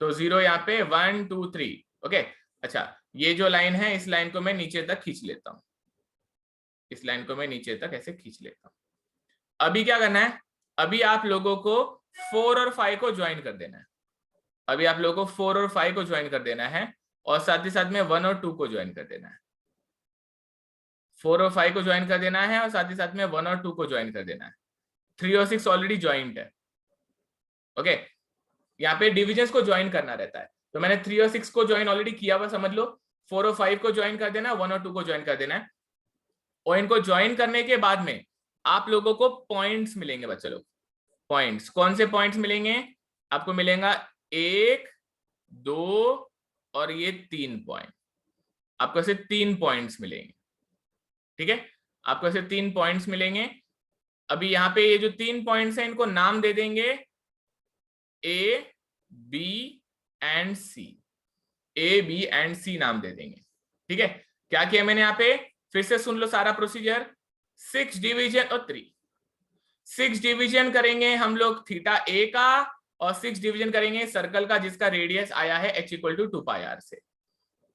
तो 0 यहाँ पे 1 2 3। ओके अच्छा ये जो लाइन है इस लाइन को मैं नीचे तक खींच लेता हूँ, इस लाइन को मैं नीचे तक ऐसे खींच लेता हूँ। अभी क्या करना है, अभी आप लोगों को 4 और 5 को ज्वाइन कर देना है। अभी आप लोगों को 4 और 5 को ज्वाइन कर देना है और साथ ही साथ में 1 और 2 को ज्वाइन कर देना है। 4 और 5 को ज्वाइन कर देना है और साथ ही साथ में 1 और 2 को ज्वाइन कर देना है। 3 और 6 ऑलरेडी ज्वाइंट है। ओके यहाँ पे डिविजन्स को ज्वाइन करना रहता है, तो मैंने 3 और 6 को ज्वाइन ऑलरेडी किया हुआ, समझ लो। 4 और 5 को ज्वाइन कर देना, 1 और 2 को ज्वाइन कर देना है। और इनको ज्वाइन करने के बाद में आप लोगों को पॉइंट्स मिलेंगे बच्चे लोग। पॉइंट्स कौन से पॉइंट्स मिलेंगे आपको, मिलेगा 1 2 और ये 3 पॉइंट, आपको ऐसे 3 पॉइंट्स मिलेंगे। ठीक है आपको ऐसे 3 पॉइंट्स मिलेंगे। अभी यहाँ पे ये जो 3 पॉइंट्स हैं इनको नाम दे देंगे A, B and C। A, B and C नाम दे देंगे। ठीक है क्या किया मैंने यहाँ पे, फिर से सुन लो सारा प्रोसीजर। 6 डिवीजन और 3, 6 डिवीजन करेंगे हम लोग थीटा A का और 6 डिवीजन करेंगे सर्कल का जिसका रेडियस आया है h equal to 2 pi r से,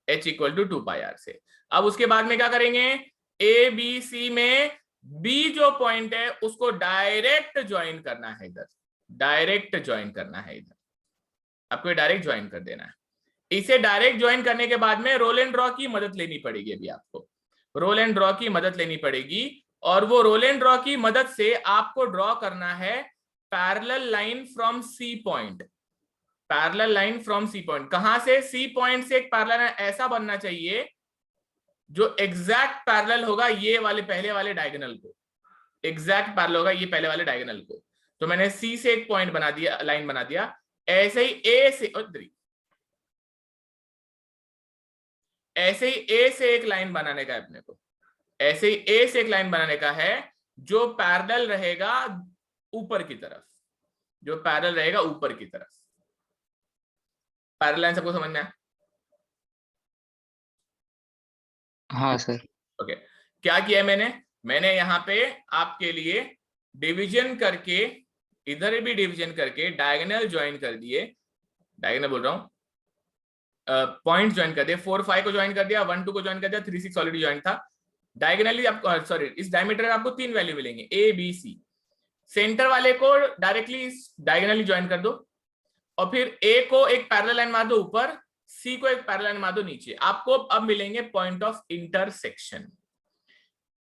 h equal to 2 pi r से। अब उसके बाद में क्या करेंगे, A, B, C में B जो पॉइंट है उसको डायरेक्ट ज्वाइन करना है, इधर डायरेक्ट ज्वाइन करना है, इधर आपको डायरेक्ट ज्वाइन कर देना है। इसे डायरेक्ट ज्वाइन करने के बाद में रोल एंड ड्रॉ की मदद लेनी पड़ेगी। अभी आपको रोल एंड ड्रॉ की मदद लेनी पड़ेगी और वो रोल एंड ड्रॉ की मदद से आपको ड्रॉ करना है parallel line from C point. Parallel line from C point कहां से, सी पॉइंट से एक पैरेलल लाइन ऐसा बनना चाहिए जो एग्जैक्ट पैरेलल होगा ये वाले पहले वाले डायगोनल को, एग्जैक्ट पैरेलल होगा ये पहले वाले डायगोनल को। तो मैंने सी से एक पॉइंट बना दिया, लाइन बना दिया। ऐसे ही ए से ऐसे ही ए से एक लाइन बनाने का है अपने को, ऐसे ही ए से एक लाइन बनाने का है जो पैरेलल रहेगा ऊपर की तरफ, जो पैरेलल रहेगा ऊपर की तरफ। पैरेलल लाइन सबको समझ में आया? हाँ सर। ओके, क्या किया मैंने यहाँ पे आपके लिए डिवीजन करके, इधर भी डिवीजन करके डायगोनल ज्वाइन कर दिए, डायगोनल बोल रहा हूँ, पॉइंट ज्वाइन कर दिए, 4 5 को ज्वाइन कर दिया, 1 2 को ज्वाइन कर दिया, 3 6 ऑलरेडी ज्वाइन था। डायगोनली आपको, सॉरी, इस डायमीटर में आपको 3 वैल्यू मिलेंगे, ए बी सी। सेंटर वाले को डायरेक्टली डायगोनली ज्वाइन कर दो, और फिर ए को एक पैरेलल लाइन मार दो ऊपर, सी को एक पैरेलल लाइन मार दो नीचे। आपको अब मिलेंगे पॉइंट ऑफ इंटरसेक्शन।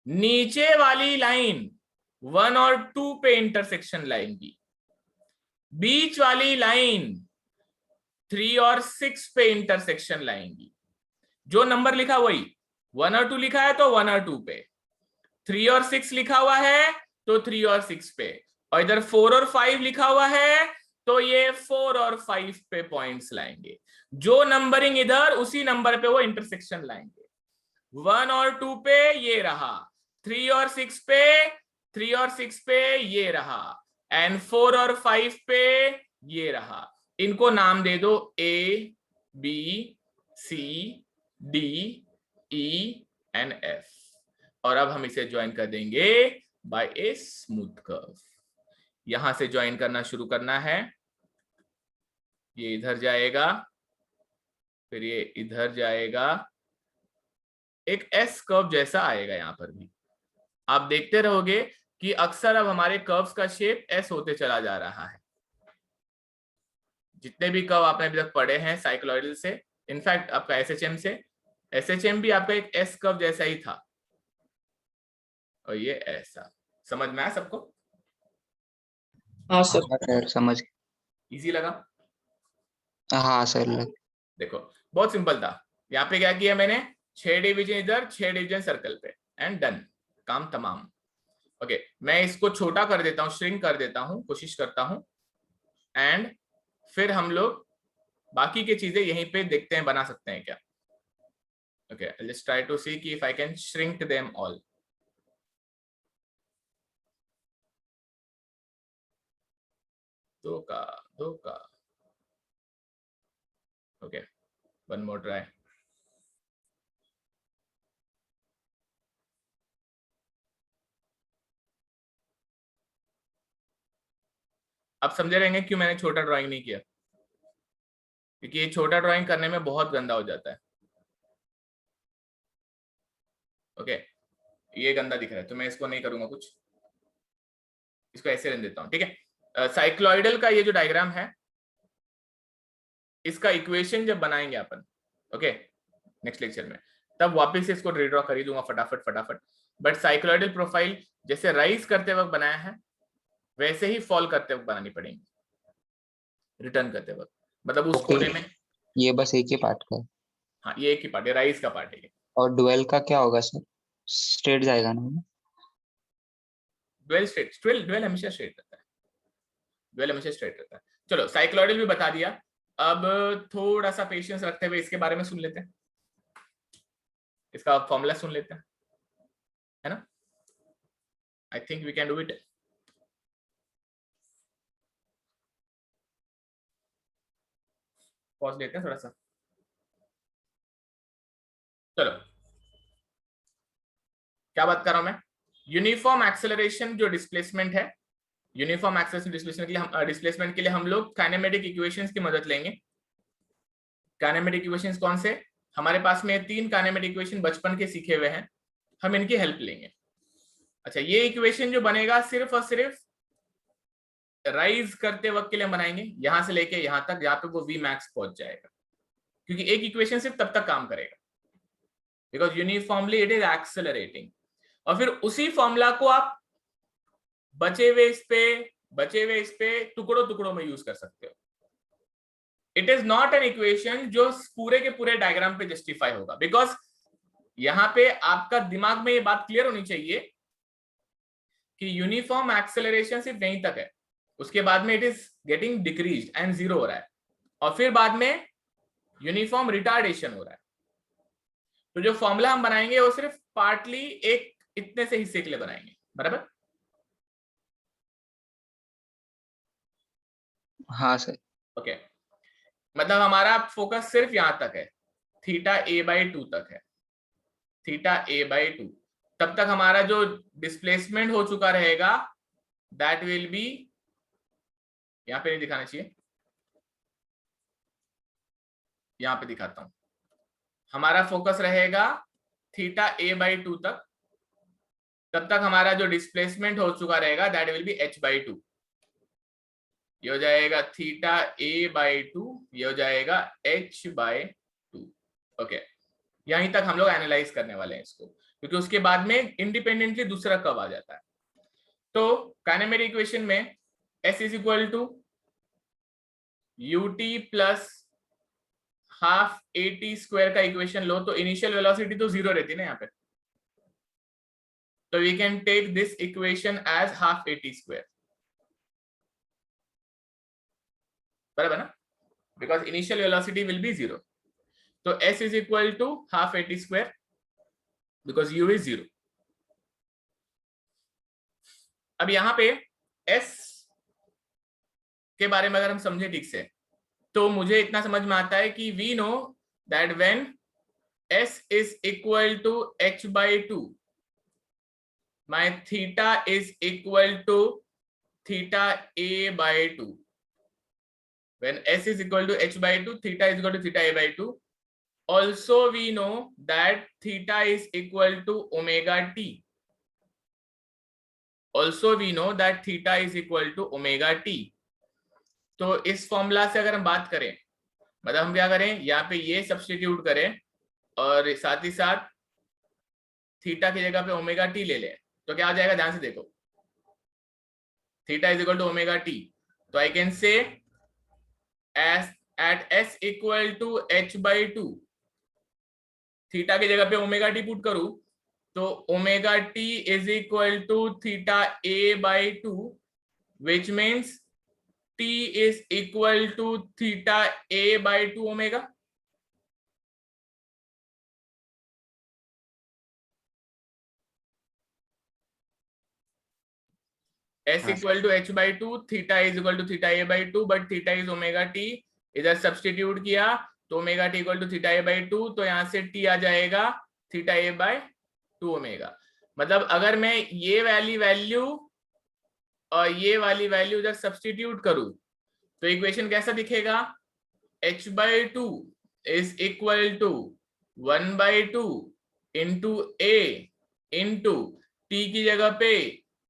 नीचे वाली लाइन 1 और 2 पे इंटरसेक्शन लाएंगी, बीच वाली लाइन 3 और 6 पे इंटरसेक्शन लाएंगी। जो नंबर लिखा वही, 1 और 2 लिखा है तो 1 और 2 पे, 3 और 6 लिखा हुआ है तो 3 और 6 पे, और इधर 4 और 5 लिखा हुआ है तो ये 4 और 5 पे पॉइंट्स लाएंगे। जो नंबरिंग इधर, उसी नंबर पे वो इंटरसेक्शन लाएंगे। 1 और 2 पे ये रहा, 3 और 6 पे, 3 और 6 पे ये रहा, एंड 4 और 5 पे ये रहा। इनको नाम दे दो A B C D E and F, और अब हम इसे ज्वाइन कर देंगे बाय ए स्मूथ कर्व। यहां से ज्वाइन करना शुरू करना है, ये इधर जाएगा, फिर ये इधर जाएगा, एक एस कर्व जैसा आएगा। यहां पर भी आप देखते रहोगे कि अक्सर अब हमारे कर्व्स का शेप एस होते चला जा रहा है। जितने भी कर्व आपने अभी तक पढ़े हैं साइक्लॉइडल से, इनफैक्ट आपका एसएचएम से, एसएचएम भी आपका एक एस कर्व जैसा ही था, और ये ऐसा। समझ में आया सबको? हाँ सर। हाँ सर समझ। इजी लगा? हाँ सर लग। देखो बहुत सिंपल था। यहाँ पे क्या किया मैंने, 6 डिवीजन इधर, 6 डिवीजन सर्कल पे, एंड डन, काम तमाम। ओके, मैं इसको छोटा कर देता हूँ, श्रिंक कर देता हूँ, कोशिश करता हूँ, एंड फिर हम लोग बाकी की चीजें यहीं पे देखते हैं, बना सकते हैं क्या। Okay, I'll just try to see if I can shrink them all. दो का ओके, वन मोर ट्राई। अब समझे रहेंगे क्यों मैंने छोटा ड्राइंग नहीं किया, क्योंकि ये छोटा ड्राइंग करने में बहुत गंदा हो जाता है। ओके, ये गंदा दिख रहा है तो मैं इसको नहीं करूंगा कुछ, इसको ऐसे रहने देता हूं, ठीक है। साइक्लॉइडल का ये जो डायग्राम है, इसका इक्वेशन जब बनाएंगे अपन, ओके, नेक्स्ट लेक्चर में, तब वापस से इसको रीड्रॉ कर ही दूंगा फटाफट। बट साइक्लॉइडल प्रोफाइल जैसे राइज करते वक्त बनाया है, वैसे ही फॉल करते वक्त बनानी पड़ेगी, रिटर्न करते वक्त, मतलब उस कोने में। ये बस एक ही पार्ट का है। हाँ, ये एक ही पार्ट है, राइज का पार्ट है। और डुअल का क्या होगा सर? स्ट्रेट जाएगा ना? ड्वेल हमेशा स्ट्रेट रहता है, ड्वेल हमेशा स्ट्रेट रहता है। चलो, साइक्लॉइडल भी बता दिया, अब थोड़ा सा पेशेंस रखते हुए इसके बारे में सुन लेते हैं, इसका फॉर्मूला सुन लेते हैं, है ना। I think we can do it. Pause लेते हैं थोड़ा सा। चलो, क्या बात कर रहा हूं मैं, यूनिफॉर्म एक्सेलरेशन जो डिस्प्लेसमेंट है, यूनिफॉर्म एक्सेलरेशन डिस्प्लेसमेंट के लिए हम लोग काइनेमेटिक इक्वेशंस की मदद लेंगे। काइनेमेटिक इक्वेशंस कौन से, हमारे पास में 3 काइनेमेटिक इक्वेशन बचपन के सीखे हुए हैं, हम इनकी हेल्प लेंगे। अच्छा, ये इक्वेशन जो बनेगा सिर्फ और सिर्फ राइज करते वक्त के लिए बनाएंगे, यहां से लेके यहां तक, जहां पे वो वी मैक्स पहुंच जाएगा, क्योंकि एक इक्वेशन सिर्फ तब तक काम करेगा because uniformly it is accelerating. और फिर उसी फॉर्मूला को आप बचे हुए इस पे टुकड़ों में यूज कर सकते हो। It is not an equation जो पूरे के पूरे डायग्राम पे जस्टिफाई होगा, बिकॉज यहां पे आपका दिमाग में ये बात क्लियर होनी चाहिए कि यूनिफॉर्म एक्सेलरेशन सिर्फ यहीं तक है, उसके बाद में it is getting decrease and 0 हो रहा है, और फिर बाद में यूनिफॉर्म रिटार्डेशन हो रहा है। तो जो फॉर्मूला हम बनाएंगे वो सिर्फ पार्टली एक इतने से हिस्से के लिए बनाएंगे, बराबर। हाँ सर। ओके, मतलब हमारा फोकस सिर्फ यहां तक है, थीटा a/2 तक है, थीटा ए बाई टू, तब तक हमारा जो डिस्प्लेसमेंट हो चुका रहेगा दैट विल बी, यहां पे नहीं दिखाना चाहिए, यहां पे दिखाता हूं, हमारा फोकस रहेगा थीटा ए बाई टू तक, तब तक हमारा जो डिस्प्लेसमेंट हो चुका रहेगा that will be H by two, ये हो जाएगा थीटा ए बाई टू, ये हो जाएगा एच बाई टू। ओके, यहीं तक हम लोग एनालाइज करने वाले हैं इसको, क्योंकि उसके बाद में इंडिपेंडेंटली दूसरा कर्व आ जाता है। तो काइनेमेटिक इक्वेशन में S is equal to ut plus half AT square का इक्वेशन लो तो इनिशियल वेलोसिटी तो जीरो रहती है ना यहाँ पे, तो we can take this equation as half AT square, बराबर ना, because initial velocity will be zero, तो S is equal to half AT square because u is zero. अब यहां पे S के बारे में अगर हम समझे ठीक से तो मुझे इतना समझ में आता है कि we know that when S is equal to h by two, my theta is equal to theta a by two, when S is equal to h by 2, theta is equal to theta a by 2. Also we know that theta is equal to omega t. Also we know that theta is equal to omega t. तो इस formula से अगर हम बात करें, मतलब हम क्या करें, यहाँ पे ये सब्स्टिट्यूट करें और साथ ही साथ थीटा की जगह पे ओमेगा टी ले लें, तो क्या आ जाएगा, ध्यान से देखो, theta is equal to omega T, तो I can say as at S equal to h by 2, theta की जगह पे ओमेगा टी पुट करूं तो omega T is equal to theta a by 2, which means t is equal to theta a by 2 omega. S equal to h by 2, theta is equal to theta a by 2, but theta is omega t, इधर substitute किया तो omega T equal to theta A by two, तो यहां से T आ जाएगा theta A by two omega. मतलब अगर मैं ये वाली वैल्यू और ये वाली वैल्यू इधर सब्स्टिट्यूट करूं तो इक्वेशन कैसा दिखेगा, h by two is equal to 1 by two into A into T की जगह पे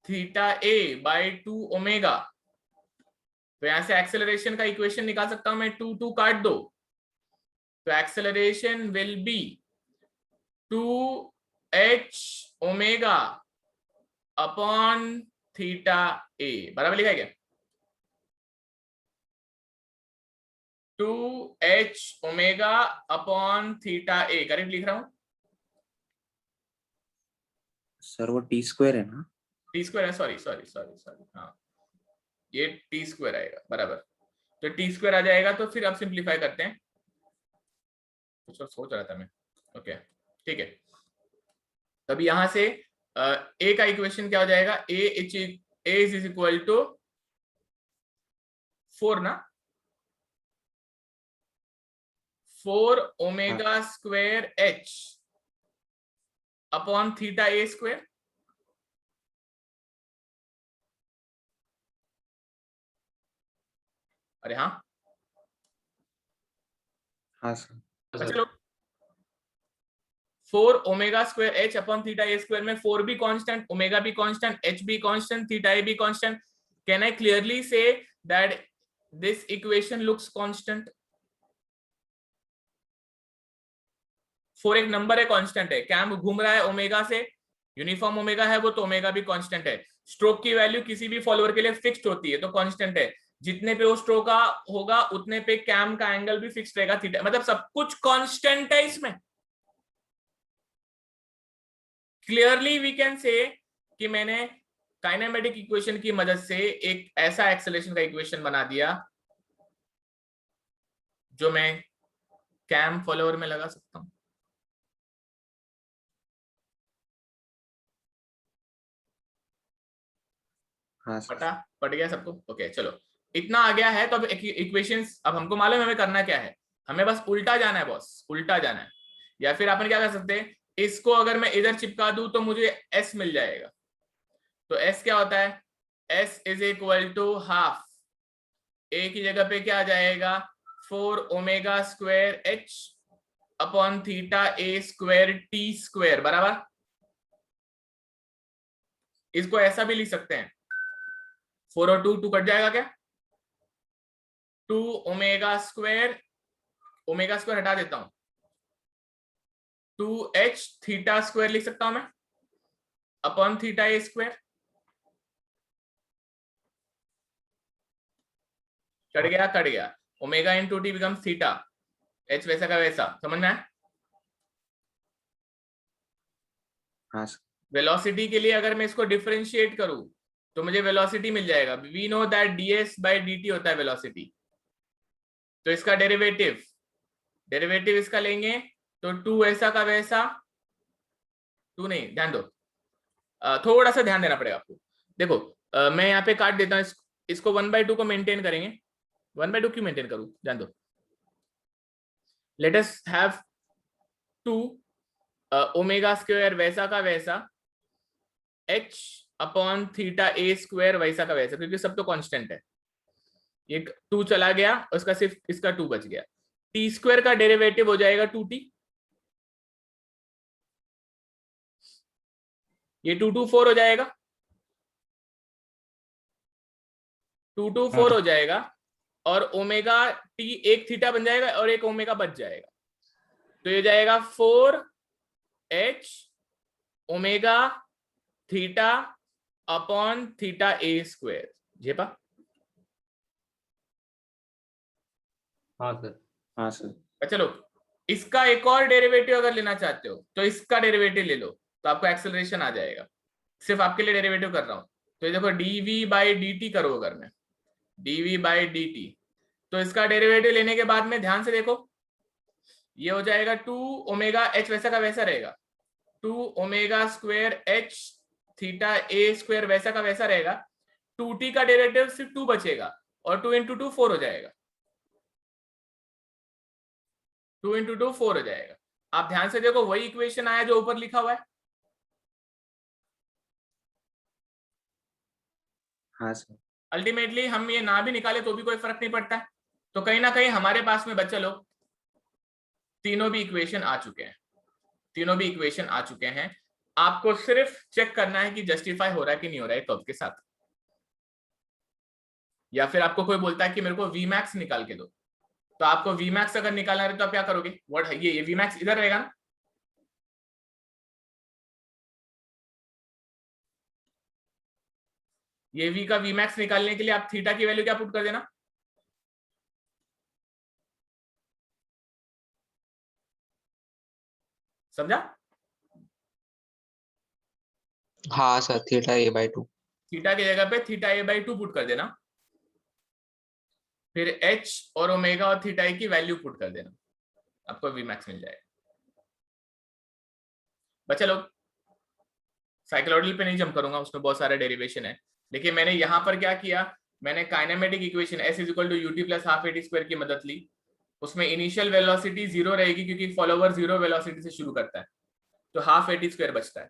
theta A by two omega, तो यहां से एक्सेलरेशन का इक्वेशन निकाल सकता हूं मैं, 2 काट दो, तो acceleration will be 2h omega upon theta A, बराबर लिखा है क्या, 2h omega upon theta A, correct लिख रहा हूं सर? वो टी स्क्वायर है ना? टी स्क्वायर है, सॉरी सॉरी सॉरी सॉरी, हाँ ये टी स्क्वायर आएगा, बराबर, तो टी स्क्वायर आ जाएगा। तो फिर अब सिंप्लीफाई करते हैं, कुछ और सोच रहा था मैं, ओके ठीक है। तभी यहां से ए का इक्वेशन क्या हो जाएगा, ए इज इक्वल टू 4 ना, 4 omega square H upon theta A square, अरे हाँ हाँ सर। चलो, 4 omega square H upon theta A square में 4 भी कांस्टेंट, ओमेगा भी कांस्टेंट, एच भी कांस्टेंट, थीटा ए भी constant, can I clearly say that this equation looks constant? 4 एक नंबर है, कांस्टेंट है, कैम घूम रहा है ओमेगा से, यूनिफॉर्म ओमेगा है वो, तो ओमेगा भी कांस्टेंट है। स्ट्रोक की वैल्यू किसी भी फॉलोअर के लिए फिक्स्ड होती है, तो कांस्टेंट है, जितने पे वो स्ट्रोक का होगा उतने पे कैम का एंगल भी फिक्स्ड रहेगा थीटा, मतलब सब कुछ कांस्टेंट है इसमें। क्लियरली वी कैन से कि मैंने काइनेमेटिक इक्वेशन की मदद से एक ऐसा एक्सेलरेशन का इक्वेशन बना दिया जो मैं कैम फॉलोअर में लगा सकता हूं। हाँ सर। पट गया सबको, ओके चलो इतना आ गया है। तो अब इक्वेशंस, अब हमको मालूम है हमें करना क्या है, हमें बस उल्टा जाना है बॉस, उल्टा जाना है। या फिर अपन क्या कर सकते हैं, इसको अगर मैं इधर चिपका दूं तो मुझे s मिल जाएगा। तो s क्या होता है, s is equal to half, a की जगह पे क्या आ जाएगा 4 omega square h upon theta a square t square बराबर। इसको ऐसा भी लिख सकते हैं, 4 और 2 कट जाएगा क्या, 2 ओमेगा स्क्वायर हटा देता हूं, 2h थीटा स्क्वायर लिख सकता हूं मैं upon theta A square. Cut गया omega into T becomes theta, h वैसा का वैसा, समझ में आया। हाँ सर। वेलोसिटी के लिए अगर मैं इसको डिफरेंशिएट करूं तो मुझे वेलोसिटी मिल जाएगा, we know that ds by dt होता है वेलोसिटी। तो इसका डेरिवेटिव इसका लेंगे तो 2 ऐसा का वैसा, 2 नहीं, ध्यान दो, थोड़ा सा ध्यान देना पड़ेगा आपको। देखो मैं यहाँ पे काट देता हूँ, इसको 1/2 को मेंटेन करेंगे। 1/2 क्यों मेंटेन करूं, ध्यान दो। Let us have 2 omega square वैसा का वैसा h upon theta A square वैसा का वैसा, क्योंकि सब तो कांस्टेंट है। ये 2 चला गया, उसका सिर्फ इसका 2 बच गया। टी स्क्वायर का डेरिवेटिव हो जाएगा 2t, ये 2 2 4 हो जाएगा, 2 2 4 हो जाएगा, और ओमेगा टी एक थीटा बन जाएगा और एक ओमेगा बच जाएगा। तो ये जाएगा 4h omega theta upon theta A square. जेपा हाँ सर। हाँ सर। चलो, इसका एक और डेरिवेटिव अगर लेना चाहते हो तो इसका डेरिवेटिव ले लो, तो आपको एक्सेलरेशन आ जाएगा। सिर्फ आपके लिए डेरिवेटिव कर रहा हूं। तो ये देखो dv बाई dt करो, अगर मैं dv बाई dt, तो इसका डेरिवेटिव लेने के बाद में ध्यान से देखो, ये हो जाएगा 2 ओमेगा h वैसा का वैसा रहेगा, 2 omega square h theta A square वैसा का वैसा रहेगा। 2t का डेरिवेटिव सिर्फ 2 बचेगा, और 2 इंटू 2 4 हो जाएगा, 2 इंटू 2 4 हो जाएगा। आप ध्यान से देखो, वही इक्वेशन आया जो ऊपर लिखा हुआ है। हाँ सर। अल्टीमेटली हम ये ना भी निकाले तो भी कोई फर्क नहीं पड़ता है। तो कहीं ना कहीं हमारे पास में बच्चा लोग तीनों भी इक्वेशन आ चुके हैं, तीनों भी इक्वेशन आ चुके हैं। आपको सिर्फ चेक करना है कि जस्टिफाई हो रहा है कि नहीं हो रहा है कर्व के साथ। या फिर आपको कोई बोलता है कि मेरे को Vmax निकाल के दो, तो आपको Vmax अगर निकालना है तो आप क्या करोगे, व्हाट है ये Vmax इधर रहेगा ना, ये v का Vmax निकालने के लिए आप थीटा की वैल्यू क्या पुट कर देना, समझा। हाँ सर, थीटा a/2। थीटा की जगह पे थीटा a/2 पुट कर देना, फिर h और ओमेगा और थीटा की वैल्यू पुट कर देना, आपको Vmax मिल जाएगा। बच्चा लोग साइक्लोइडल पे नहीं जंप करूंगा, उसमें बहुत सारे डेरिवेशन है। लेकिन मैंने यहां पर क्या किया, मैंने kinematic equation s is equal to ut plus half at square की मदद ली। उसमें इनिशियल वेलोसिटी 0 रहेगी, क्योंकि फॉलोवर 0 वेलोसिटी से शुरू करता है, तो हाफ at स्क्वायर बचता है।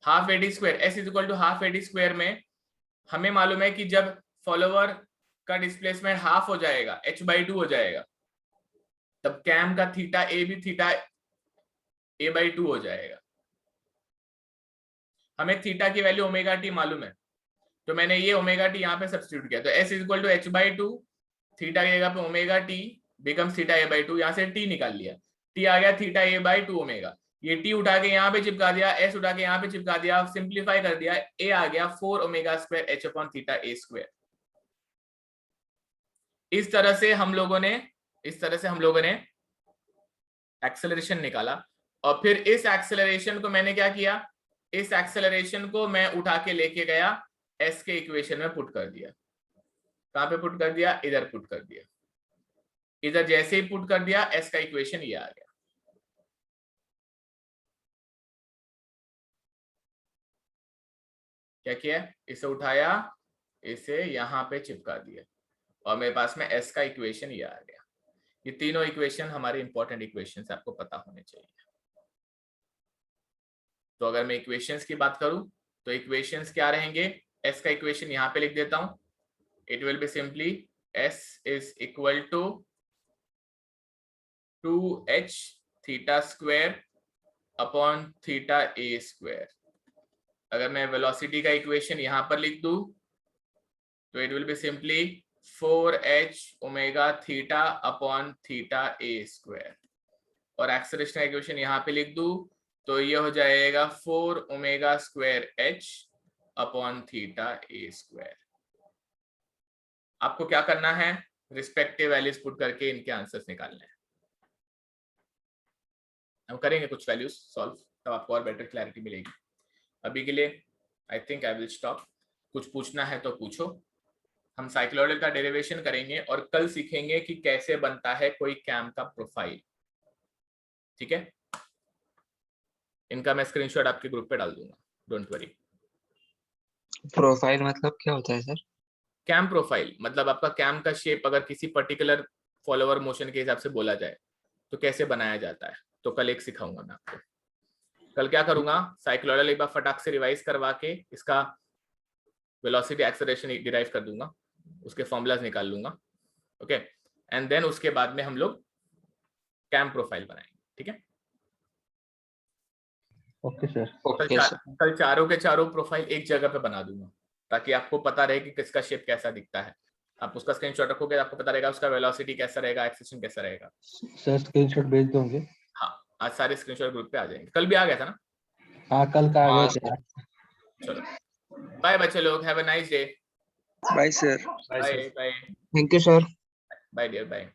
Half at square s is equal to half at square में हमें मालूम है कि जब फॉलोवर का डिस्प्लेसमेंट हाफ हो जाएगा, h/2 हो जाएगा, तब कैम का थीटा ए भी थीटा a/2 हो जाएगा। हमें थीटा की वैल्यू ओमेगा टी मालूम है, तो मैंने ये ओमेगा टी यहाँ पे सब्स्टिट्यूट किया, तो s is equal to h/2, theta की जगह पे omega T becomes theta a/2, यहाँ से t निकाल लिया, t आ गया थीटा a/2 ओमेगा, ये t उठा के यहाँ पे चिपका दिया, s उठा के यहाँ पे चिपका दिया, सिंप्लीफाई कर दिया, a आ गया 4 omega square h upon theta a square. इस तरह से हम लोगों ने एक्सेलरेशन निकाला, और फिर इस एक्सेलरेशन को मैंने क्या किया, इस एक्सेलरेशन को मैं उठा के लेके गया s के इक्वेशन में पुट कर दिया। कहां पे पुट कर दिया, इधर पुट कर दिया। इधर जैसे ही पुट कर दिया s का इक्वेशन ये आ गया। क्या किया, इसे उठाया, इसे यहां पे चिपका दिया, और मेरे पास में s का इक्वेशन ये आ गया। ये तीनों इक्वेशन हमारे इंपॉर्टेंट इक्वेशन आपको पता होने चाहिए। तो अगर मैं इक्वेशंस की बात करूं तो इक्वेशंस क्या रहेंगे, s का इक्वेशन यहाँ पे लिख देता हूं, it will be simply s is equal to 2h theta square upon theta a square. अगर मैं वेलोसिटी का इक्वेशन यहाँ पर लिख दूं तो it will be simply 4h omega theta upon theta a square, और एक्सेलरेशन का इक्वेशन यहाँ पे लिख दूं तो ये हो जाएगा 4 omega square h upon theta a square. आपको क्या करना है, रिस्पेक्टिव वैल्यूज पुट करके इनके आंसर्स निकालने हैं। हम करेंगे कुछ वैल्यूज सॉल्व, तब आपको और बेटर क्लैरिटी मिलेगी। अभी के लिए I think I will stop. कुछ पूछना है तो पूछो। हम साइक्लोइडल का डेरिवेशन करेंगे और कल सीखेंगे कि कैसे बनता है कोई कैम का प्रोफाइल। ठीक है, इनका मैं स्क्रीनशॉट आपके ग्रुप पे डाल दूंगा, डोंट वरी। प्रोफाइल मतलब क्या होता है सर? कैम प्रोफाइल मतलब आपका कैम का शेप अगर किसी पर्टिकुलर फॉलोअर मोशन के हिसाब से बोला जाए तो कैसे बनाया जाता है, तो कल एक सिखाऊंगा मैं आपको। कल क्या करूंगा, साइक्लोइडल एक बार फटाक से रिवाइज करवा के इसका वेलोसिटी एक्सेलरेशन डिराइव कर दूंगा, उसके फॉर्मूलाज निकाल लूंगा। ओके, एंड देन उसके बाद में हम लोग कैम प्रोफाइल बनाएंगे। ठीक है, ओके सर। Okay sir. कल चारों के चारों प्रोफाइल एक जगह पे बना दूंगा ताकि आपको पता रहे कि किसका शेप कैसा दिखता है। आप उसका स्क्रीनशॉट रखोगे, आपको पता रहेगा उसका वेलोसिटी कैसा रहेगा, एक्सेलरेशन कैसा रहेगा। सर स्क्रीनशॉट भेज दोगे? हाँ, आज सारे स्क्रीनशॉट ग्रुप पे आ जाएंगे। कल भी आ गया था ना? हाँ कल का आ हाँ गया सर। चलो बाय बच्चे लोग, have a nice day. Bye sir. Bye bye thank you sir. Bye dear, bye.